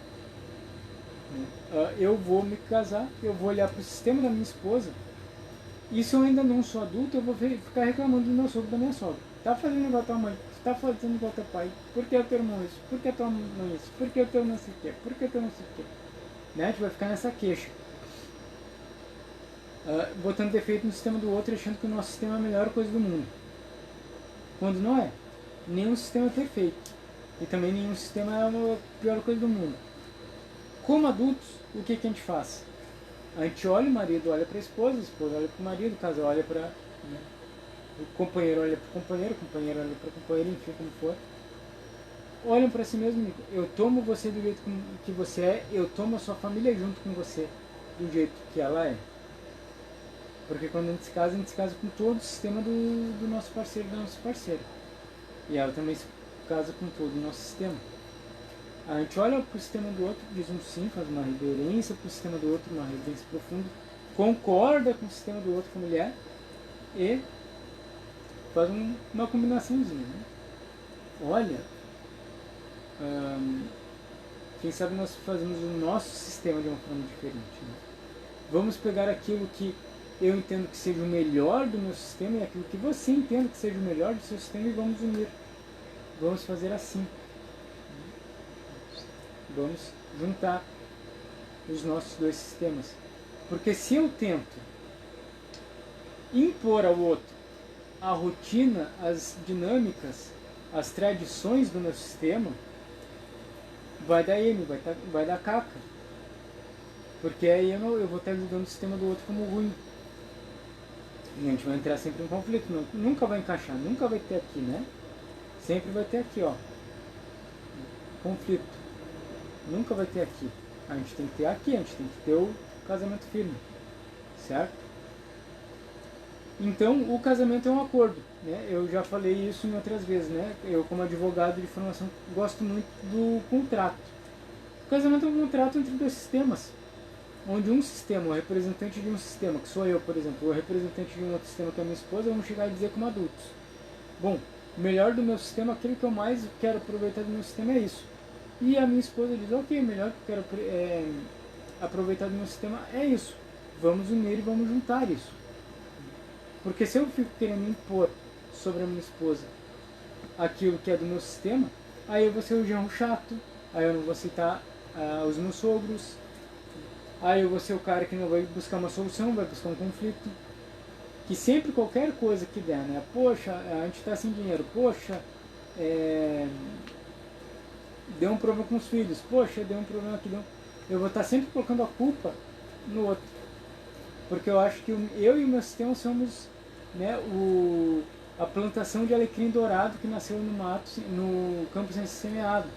né, eu vou me casar, eu vou olhar para o sistema da minha esposa, e se eu ainda não sou adulto, eu vou ficar reclamando do meu sogro e da minha sogra. Tá fazendo igual a tua mãe, tá fazendo igual a teu pai, por que o teu irmão isso, por que a tua mãe isso, por que o teu não sei o quê, por que o teu não sei o quê. Né? A gente vai ficar nessa queixa. Botando defeito no sistema do outro, achando que o nosso sistema é a melhor coisa do mundo. Quando não é. Nenhum sistema é perfeito. E também nenhum sistema é a pior coisa do mundo. Como adultos, o que a gente faz? A gente olha, o marido olha para a esposa olha para o marido, o casal olha para... Né, o companheiro olha para o companheiro olha para o companheiro, enfim, como for. Olham para si mesmo, eu tomo você do jeito que você é, eu tomo a sua família junto com você, do jeito que ela é. Porque quando a gente se casa com todo o sistema do nosso parceiro, da nossa parceira. E ela também se casa com todo o nosso sistema. A gente olha para o sistema do outro, diz um sim, faz uma reverência para o sistema do outro, uma reverência profunda, concorda com o sistema do outro familiar e faz uma combinaçãozinha. Né? Olha, quem sabe nós fazemos o nosso sistema de uma forma diferente. Né? Vamos pegar aquilo que eu entendo que seja o melhor do meu sistema e aquilo que você entende que seja o melhor do seu sistema e vamos unir. Vamos fazer assim. Vamos juntar os nossos dois sistemas. Porque se eu tento impor ao outro a rotina, as dinâmicas, as tradições do meu sistema, vai dar M, vai dar caca. Porque aí eu vou estar julgando o sistema do outro como ruim. E a gente vai entrar sempre em conflito, nunca vai encaixar, nunca vai ter aqui, né? Sempre vai ter aqui, ó, conflito. Nunca vai ter aqui. A gente tem que ter aqui, a gente tem que ter o casamento firme, certo? Então, o casamento é um acordo, né? Eu já falei isso em outras vezes, né? Eu, como advogado de formação, gosto muito do contrato. O casamento é um contrato entre dois sistemas. Onde um sistema, o representante de um sistema, que sou eu, por exemplo, o representante de um outro sistema que é a minha esposa, vamos chegar e dizer como adultos. Bom, o melhor do meu sistema, aquilo que eu mais quero aproveitar do meu sistema é isso. E a minha esposa diz, ok, o melhor que eu quero aproveitar do meu sistema é isso. Vamos unir e vamos juntar isso. Porque se eu fico querendo impor sobre a minha esposa aquilo que é do meu sistema, aí eu vou ser o genro chato, aí eu não vou aceitar os meus sogros, aí eu vou ser o cara que não vai buscar uma solução, vai buscar um conflito. Que sempre qualquer coisa que der, né? Poxa, a gente está sem dinheiro. Poxa, deu um problema com os filhos. Poxa, deu um problema aqui. Eu vou estar sempre colocando a culpa no outro. Porque eu acho que eu e o meu sistema somos, né, a plantação de alecrim dourado que nasceu no mato, no campo sem ser semeado.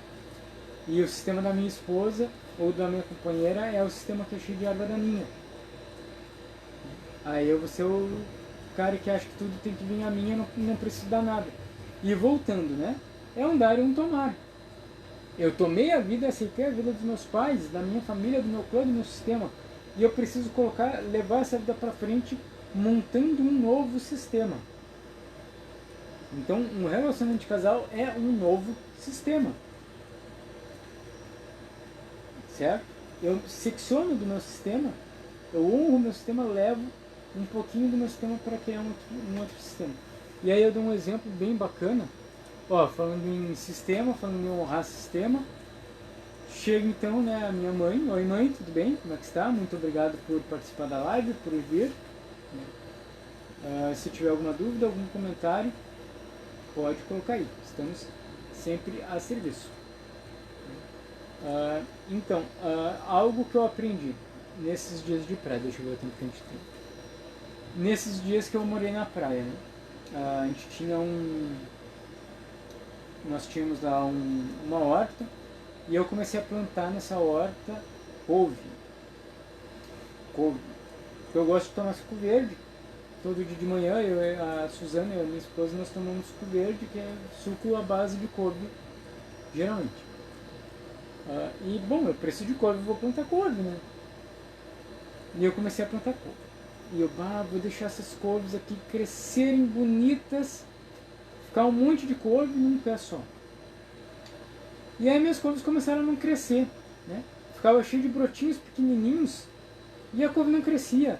E o sistema da minha esposa ou da minha companheira é o sistema que é cheio de erva daninha. Aí eu vou ser o cara que acha que tudo tem que vir a mim, eu não preciso dar nada. E voltando, né? É um dar e um tomar. Eu tomei a vida, aceitei a vida dos meus pais, da minha família, do meu clã, do meu sistema. E eu preciso levar essa vida para frente montando um novo sistema. Então, um relacionamento de casal é um novo sistema. Certo? Eu secciono do meu sistema, eu honro o meu sistema, levo um pouquinho do meu sistema para criar um outro sistema. E aí eu dou um exemplo bem bacana. Ó, falando em sistema, falando em honrar sistema, chega então, né, a minha mãe. Oi mãe, tudo bem? Como é que está? Muito obrigado por participar da live, por vir. Se tiver alguma dúvida, algum comentário, pode colocar aí. Estamos sempre a serviço. Então, algo que eu aprendi nesses dias de praia, deixa eu ver o tempo que a gente tem. Nesses dias que eu morei na praia, né? A gente tinha nós tínhamos lá uma horta e eu comecei a plantar nessa horta couve. Eu gosto de tomar suco verde. Todo dia de manhã, a Suzana e a minha esposa, nós tomamos suco verde, que é suco à base de couve, geralmente. E bom, eu preciso de couve, eu vou plantar couve, né? E eu comecei a plantar couve. E eu, vou deixar essas couves aqui crescerem bonitas, ficar um monte de couve num pé só. E aí minhas couves começaram a não crescer, né? Ficava cheio de brotinhos pequenininhos e a couve não crescia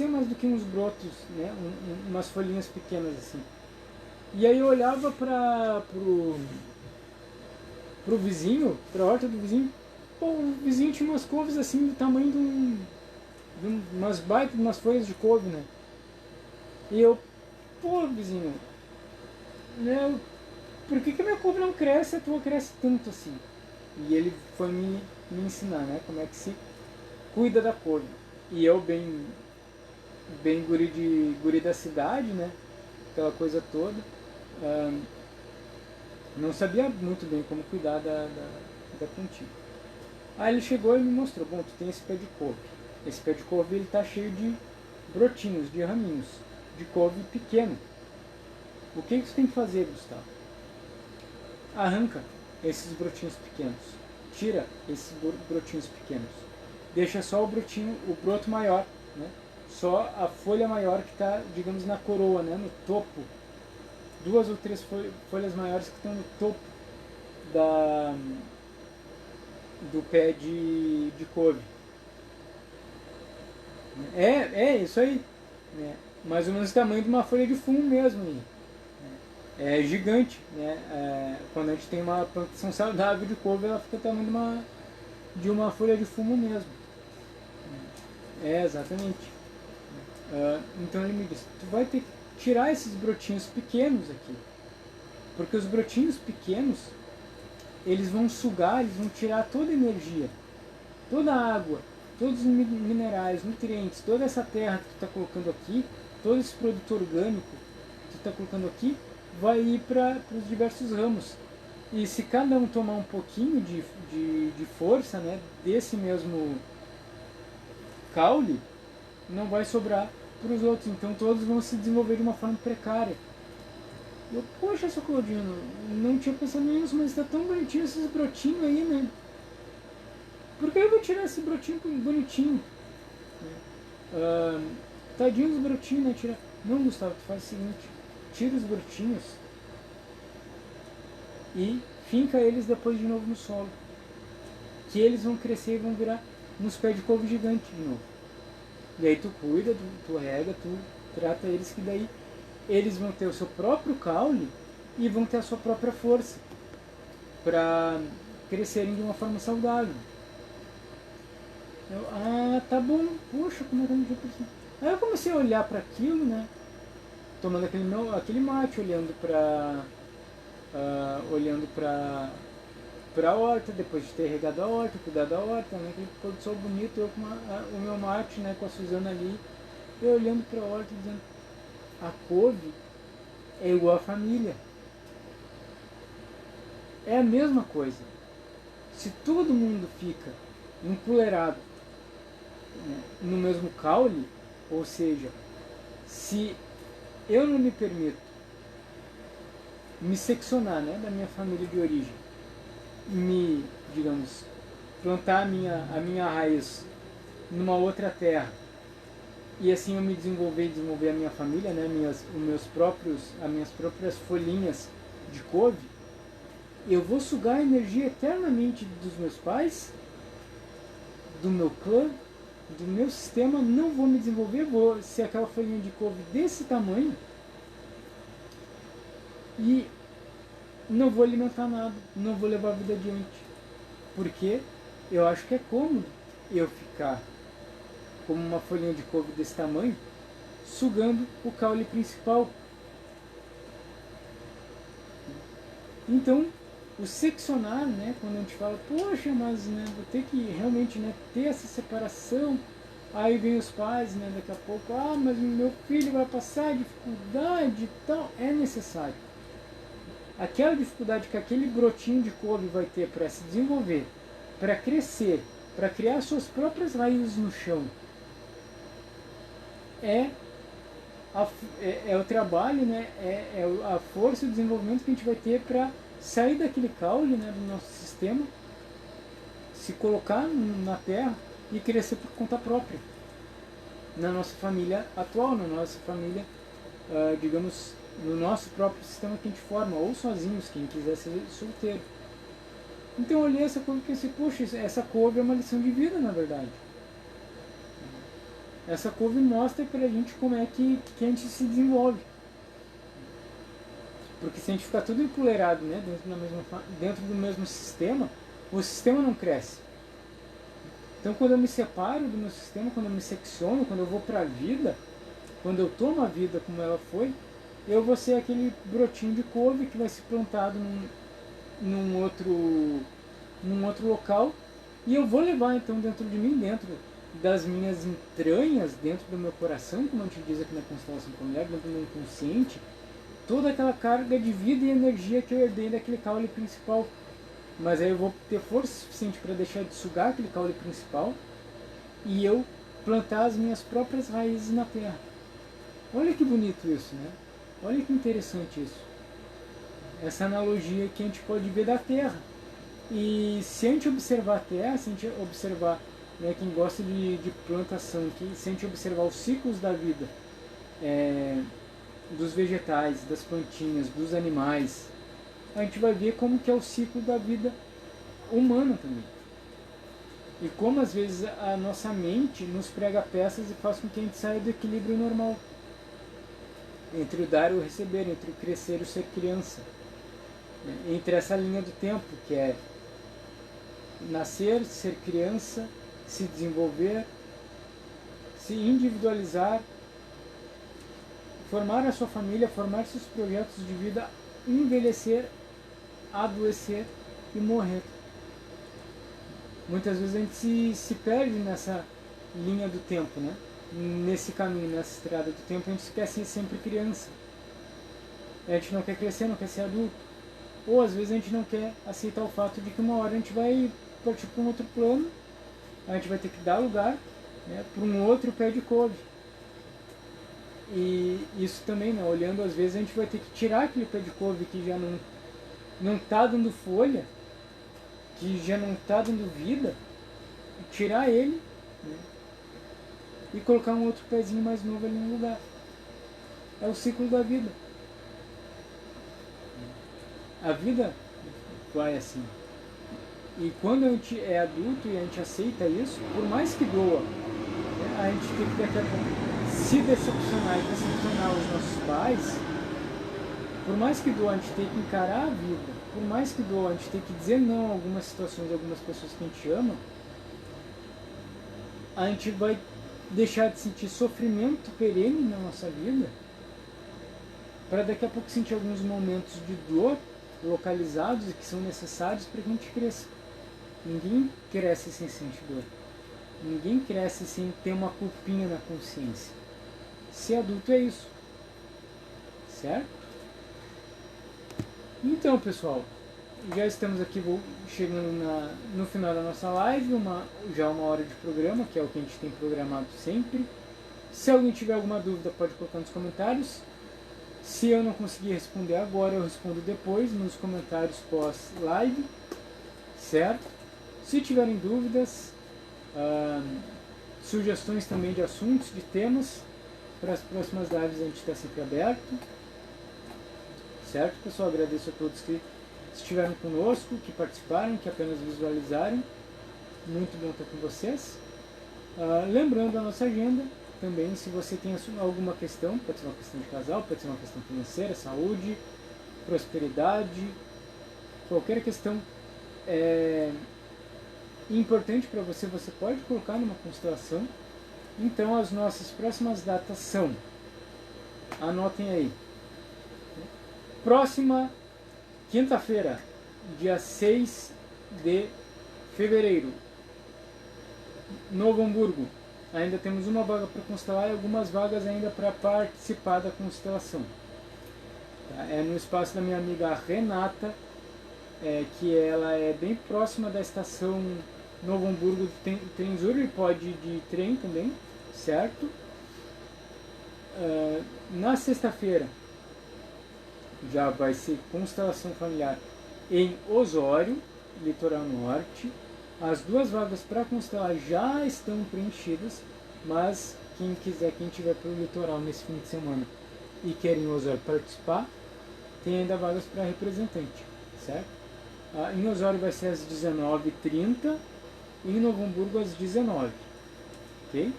mais do que uns brotos, né? Umas folhinhas pequenas assim. E aí eu olhava pro vizinho, pra horta do vizinho, pô, o vizinho tinha umas couves assim do tamanho de umas baitas, umas folhas de couve, né? E eu, pô, vizinho, né? Por que a minha couve não cresce e a tua cresce tanto assim? E ele foi me ensinar, né? Como é que se cuida da couve. E eu, bem guri da cidade, né? Aquela coisa toda. Não sabia muito bem como cuidar da plantinha. Aí ele chegou e me mostrou, bom, tu tem esse pé de couve. Esse pé de couve ele tá cheio de brotinhos, de raminhos, de couve pequeno. O que tu tem que fazer, Gustavo? Arranca esses brotinhos pequenos. Tira esses brotinhos pequenos. Deixa só o broto maior, né? Só a folha maior que está, digamos, na coroa, né? No topo. 2 ou 3 folhas maiores que estão no topo do pé de couve. É isso aí. Né? Mais ou menos o tamanho de uma folha de fumo mesmo. Né? É gigante. Né? Quando a gente tem uma plantação saudável de couve, ela fica o tamanho de uma folha de fumo mesmo. Exatamente. Então ele me disse, tu vai ter que tirar esses brotinhos pequenos aqui. Porque os brotinhos pequenos, eles vão sugar, eles vão tirar toda a energia, toda a água, todos os minerais, nutrientes, toda essa terra que tu está colocando aqui, todo esse produto orgânico que tu está colocando aqui, vai ir para os diversos ramos. E se cada um tomar um pouquinho de força, né, desse mesmo caule, não vai sobrar para os outros. Então todos vão se desenvolver de uma forma precária. Eu, poxa, seu Claudino, não tinha pensado nisso, mas está tão bonitinho esses brotinhos aí, né? Por que eu vou tirar esse brotinho bonitinho? Tadinho dos brotinhos, né? Tira... Não, Gustavo, tu faz o seguinte, tira os brotinhos e finca eles depois de novo no solo. Que eles vão crescer e vão virar uns pés de couve gigante de novo. E aí tu cuida, tu rega, tu trata eles, que daí eles vão ter o seu próprio caule e vão ter a sua própria força para crescerem de uma forma saudável. Eu, tá bom, poxa, como é que eu não tinha pensado? Aí eu comecei a olhar para aquilo, né? Tomando aquele mate, olhando para a horta, depois de ter regado a horta, cuidado da horta, né? Aquele pôr do sol bonito, eu com o meu mate, né, com a Suzana ali, eu olhando para a horta dizendo, a couve é igual a família. É a mesma coisa. Se todo mundo fica empoleirado, né, no mesmo caule, ou seja, se eu não me permito me seccionar, né, da minha família de origem, digamos, plantar a minha raiz numa outra terra, e assim eu me desenvolver e desenvolver a minha família, né, as minhas próprias folhinhas de couve, eu vou sugar a energia eternamente dos meus pais, do meu clã, do meu sistema, não vou me desenvolver, vou ser aquela folhinha de couve desse tamanho e não vou alimentar nada, não vou levar a vida adiante. Porque eu acho que é cômodo eu ficar como uma folhinha de couve desse tamanho, sugando o caule principal. Então, o seccionar, né, quando a gente fala, poxa, mas né, vou ter que realmente, né, ter essa separação, aí vem os pais, né, daqui a pouco, mas meu filho vai passar dificuldade e tal, é necessário. Aquela dificuldade que aquele brotinho de couve vai ter para se desenvolver, para crescer, para criar suas próprias raízes no chão, é o trabalho, né, é a força e o desenvolvimento que a gente vai ter para sair daquele caule, né, do nosso sistema se colocar na Terra e crescer por conta própria. Na nossa família atual, na nossa família, digamos, no nosso próprio sistema que a gente forma, ou sozinhos, quem quiser ser solteiro. Então eu olhei essa couve e pensei, poxa, essa couve é uma lição de vida, na verdade. Essa couve mostra pra gente como é que a gente se desenvolve. Porque se a gente ficar tudo empoleirado, né, dentro do mesmo sistema, o sistema não cresce. Então quando eu me separo do meu sistema, quando eu me secciono, quando eu vou para a vida, quando eu tomo a vida como ela foi, eu vou ser aquele brotinho de couve que vai ser plantado num outro local, e eu vou levar então dentro de mim, dentro das minhas entranhas, dentro do meu coração, como a gente diz aqui na constelação familiar, dentro do meu inconsciente, toda aquela carga de vida e energia que eu herdei daquele caule principal. Mas aí eu vou ter força suficiente para deixar de sugar aquele caule principal e eu plantar as minhas próprias raízes na terra. Olha que bonito isso, né? Olha que interessante isso. Essa analogia que a gente pode ver da terra. E se a gente observar a terra, se a gente observar, né, quem gosta de plantação, se a gente observar os ciclos da vida, dos vegetais, das plantinhas, dos animais, a gente vai ver como que é o ciclo da vida humana também. E como às vezes a nossa mente nos prega peças e faz com que a gente saia do equilíbrio normal. Entre o dar e o receber, entre o crescer e o ser criança. Entre essa linha do tempo, que é nascer, ser criança, se desenvolver, se individualizar, formar a sua família, formar seus projetos de vida, envelhecer, adoecer e morrer. Muitas vezes a gente se perde nessa linha do tempo, né? Nesse caminho, nessa estrada do tempo, a gente quer ser sempre criança. A gente não quer crescer, não quer ser adulto. Ou às vezes a gente não quer aceitar o fato de que uma hora a gente vai partir para um outro plano, a gente vai ter que dar lugar, né, para um outro pé de couve. E isso também, né, olhando às vezes a gente vai ter que tirar aquele pé de couve que já não está dando folha, que já não está dando vida, tirar ele, né, e colocar um outro pezinho mais novo ali no lugar. É o ciclo da vida. A vida vai assim. E quando a gente é adulto e a gente aceita isso, por mais que doa, né, a gente tem que daqui a pouco se decepcionar e decepcionar os nossos pais. Por mais que doa, a gente tem que encarar a vida. Por mais que doa, a gente tem que dizer não a algumas situações, a algumas pessoas que a gente ama. A gente vai deixar de sentir sofrimento perene na nossa vida, para daqui a pouco sentir alguns momentos de dor localizados e que são necessários para que a gente cresça. Ninguém cresce sem sentir dor. Ninguém cresce sem ter uma culpinha na consciência. Ser adulto é isso. Certo? Então, pessoal, já estamos aqui chegando no final da nossa live, já uma hora de programa, que é o que a gente tem programado sempre. Se alguém tiver alguma dúvida, pode colocar nos comentários. Se eu não conseguir responder agora, eu respondo depois, nos comentários pós-live, certo? Se tiverem dúvidas, sugestões também de assuntos, de temas, para as próximas lives a gente está sempre aberto. Certo, pessoal? Agradeço a todos que estiveram conosco, que participaram, que apenas visualizaram. Muito bom estar com vocês. Lembrando a nossa agenda, também, se você tem alguma questão, pode ser uma questão de casal, pode ser uma questão financeira, saúde, prosperidade, qualquer questão importante para você, você pode colocar numa constelação. Então, as nossas próximas datas são, anotem aí, próxima quinta-feira, dia 6 de fevereiro, Novo Hamburgo. Ainda temos uma vaga para constelar e algumas vagas ainda para participar da constelação. Tá? É no espaço da minha amiga Renata, que ela é bem próxima da estação Novo Hamburgo de Trenzurro e pode ir de trem também, certo? Na sexta-feira já vai ser constelação familiar em Osório, litoral norte. As 2 vagas para constelar já estão preenchidas, mas quem quiser, quem tiver para o litoral nesse fim de semana e quer em Osório participar, tem ainda vagas para representante, certo? Em Osório vai ser às 19h30 e em Novo Hamburgo às 19h, ok?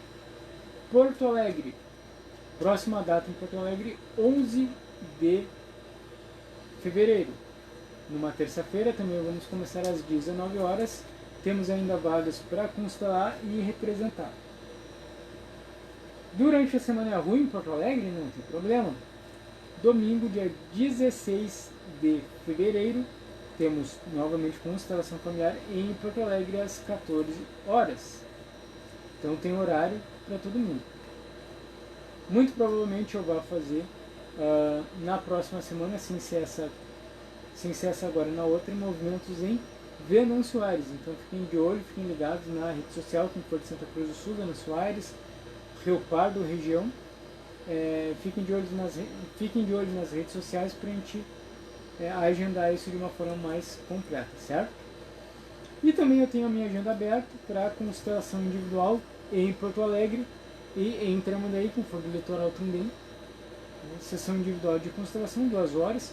Porto Alegre, próxima data em Porto Alegre, 11 de fevereiro. Numa terça-feira também vamos começar às 19 horas. Temos ainda vagas para constelar e representar. Durante a semana ruim em Porto Alegre, não tem problema. Domingo, dia 16 de fevereiro, temos novamente constelação familiar em Porto Alegre às 14 horas. Então tem horário para todo mundo. Muito provavelmente eu vou fazer na próxima semana, sem ser essa agora, na outra, movimentos em Venâncio Soares. Então fiquem de olho, fiquem ligados na rede social, quem for de Santa Cruz do Sul, Venâncio Soares, Rio Pardo, região. Fiquem de olho nas redes sociais para a gente agendar isso de uma forma mais completa, certo? E também eu tenho a minha agenda aberta para constelação individual em Porto Alegre e em Tramandaí, quem for do litoral também. Sessão individual de constelação, 2 horas.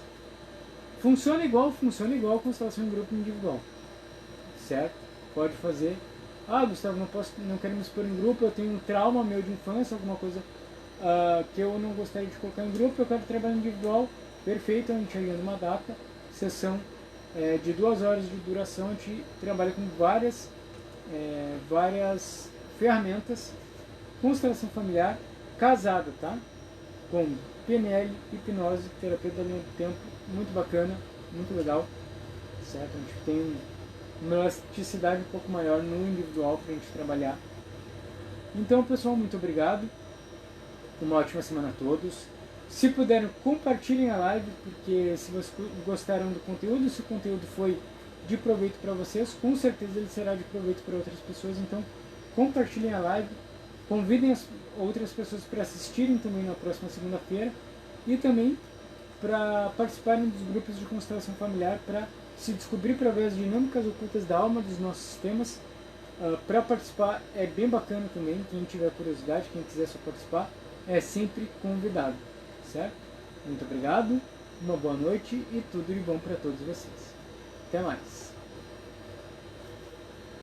Funciona igual a constelação em grupo individual, certo? Pode fazer. Gustavo, não quero me expor em grupo, eu tenho um trauma meu de infância, alguma coisa que eu não gostaria de colocar em grupo, eu quero trabalhar individual. Perfeito, a gente agenda uma data, sessão de 2 horas de duração, a gente trabalha com várias ferramentas, constelação familiar, casada, tá? Com PNL, hipnose, terapia da linha do tempo, muito bacana, muito legal, certo? A gente tem uma elasticidade um pouco maior no individual para a gente trabalhar. Então, pessoal, muito obrigado, uma ótima semana a todos. Se puderem, compartilhem a live, porque se vocês gostaram do conteúdo, se o conteúdo foi de proveito para vocês, com certeza ele será de proveito para outras pessoas. Então, compartilhem a live, convidem as outras pessoas para assistirem também na próxima segunda-feira e também para participarem dos grupos de constelação familiar, para se descobrir para ver as dinâmicas ocultas da alma dos nossos sistemas. Para participar é bem bacana também, quem tiver curiosidade, quem quiser só participar, é sempre convidado, certo? Muito obrigado, uma boa noite e tudo de bom para todos vocês. Até mais!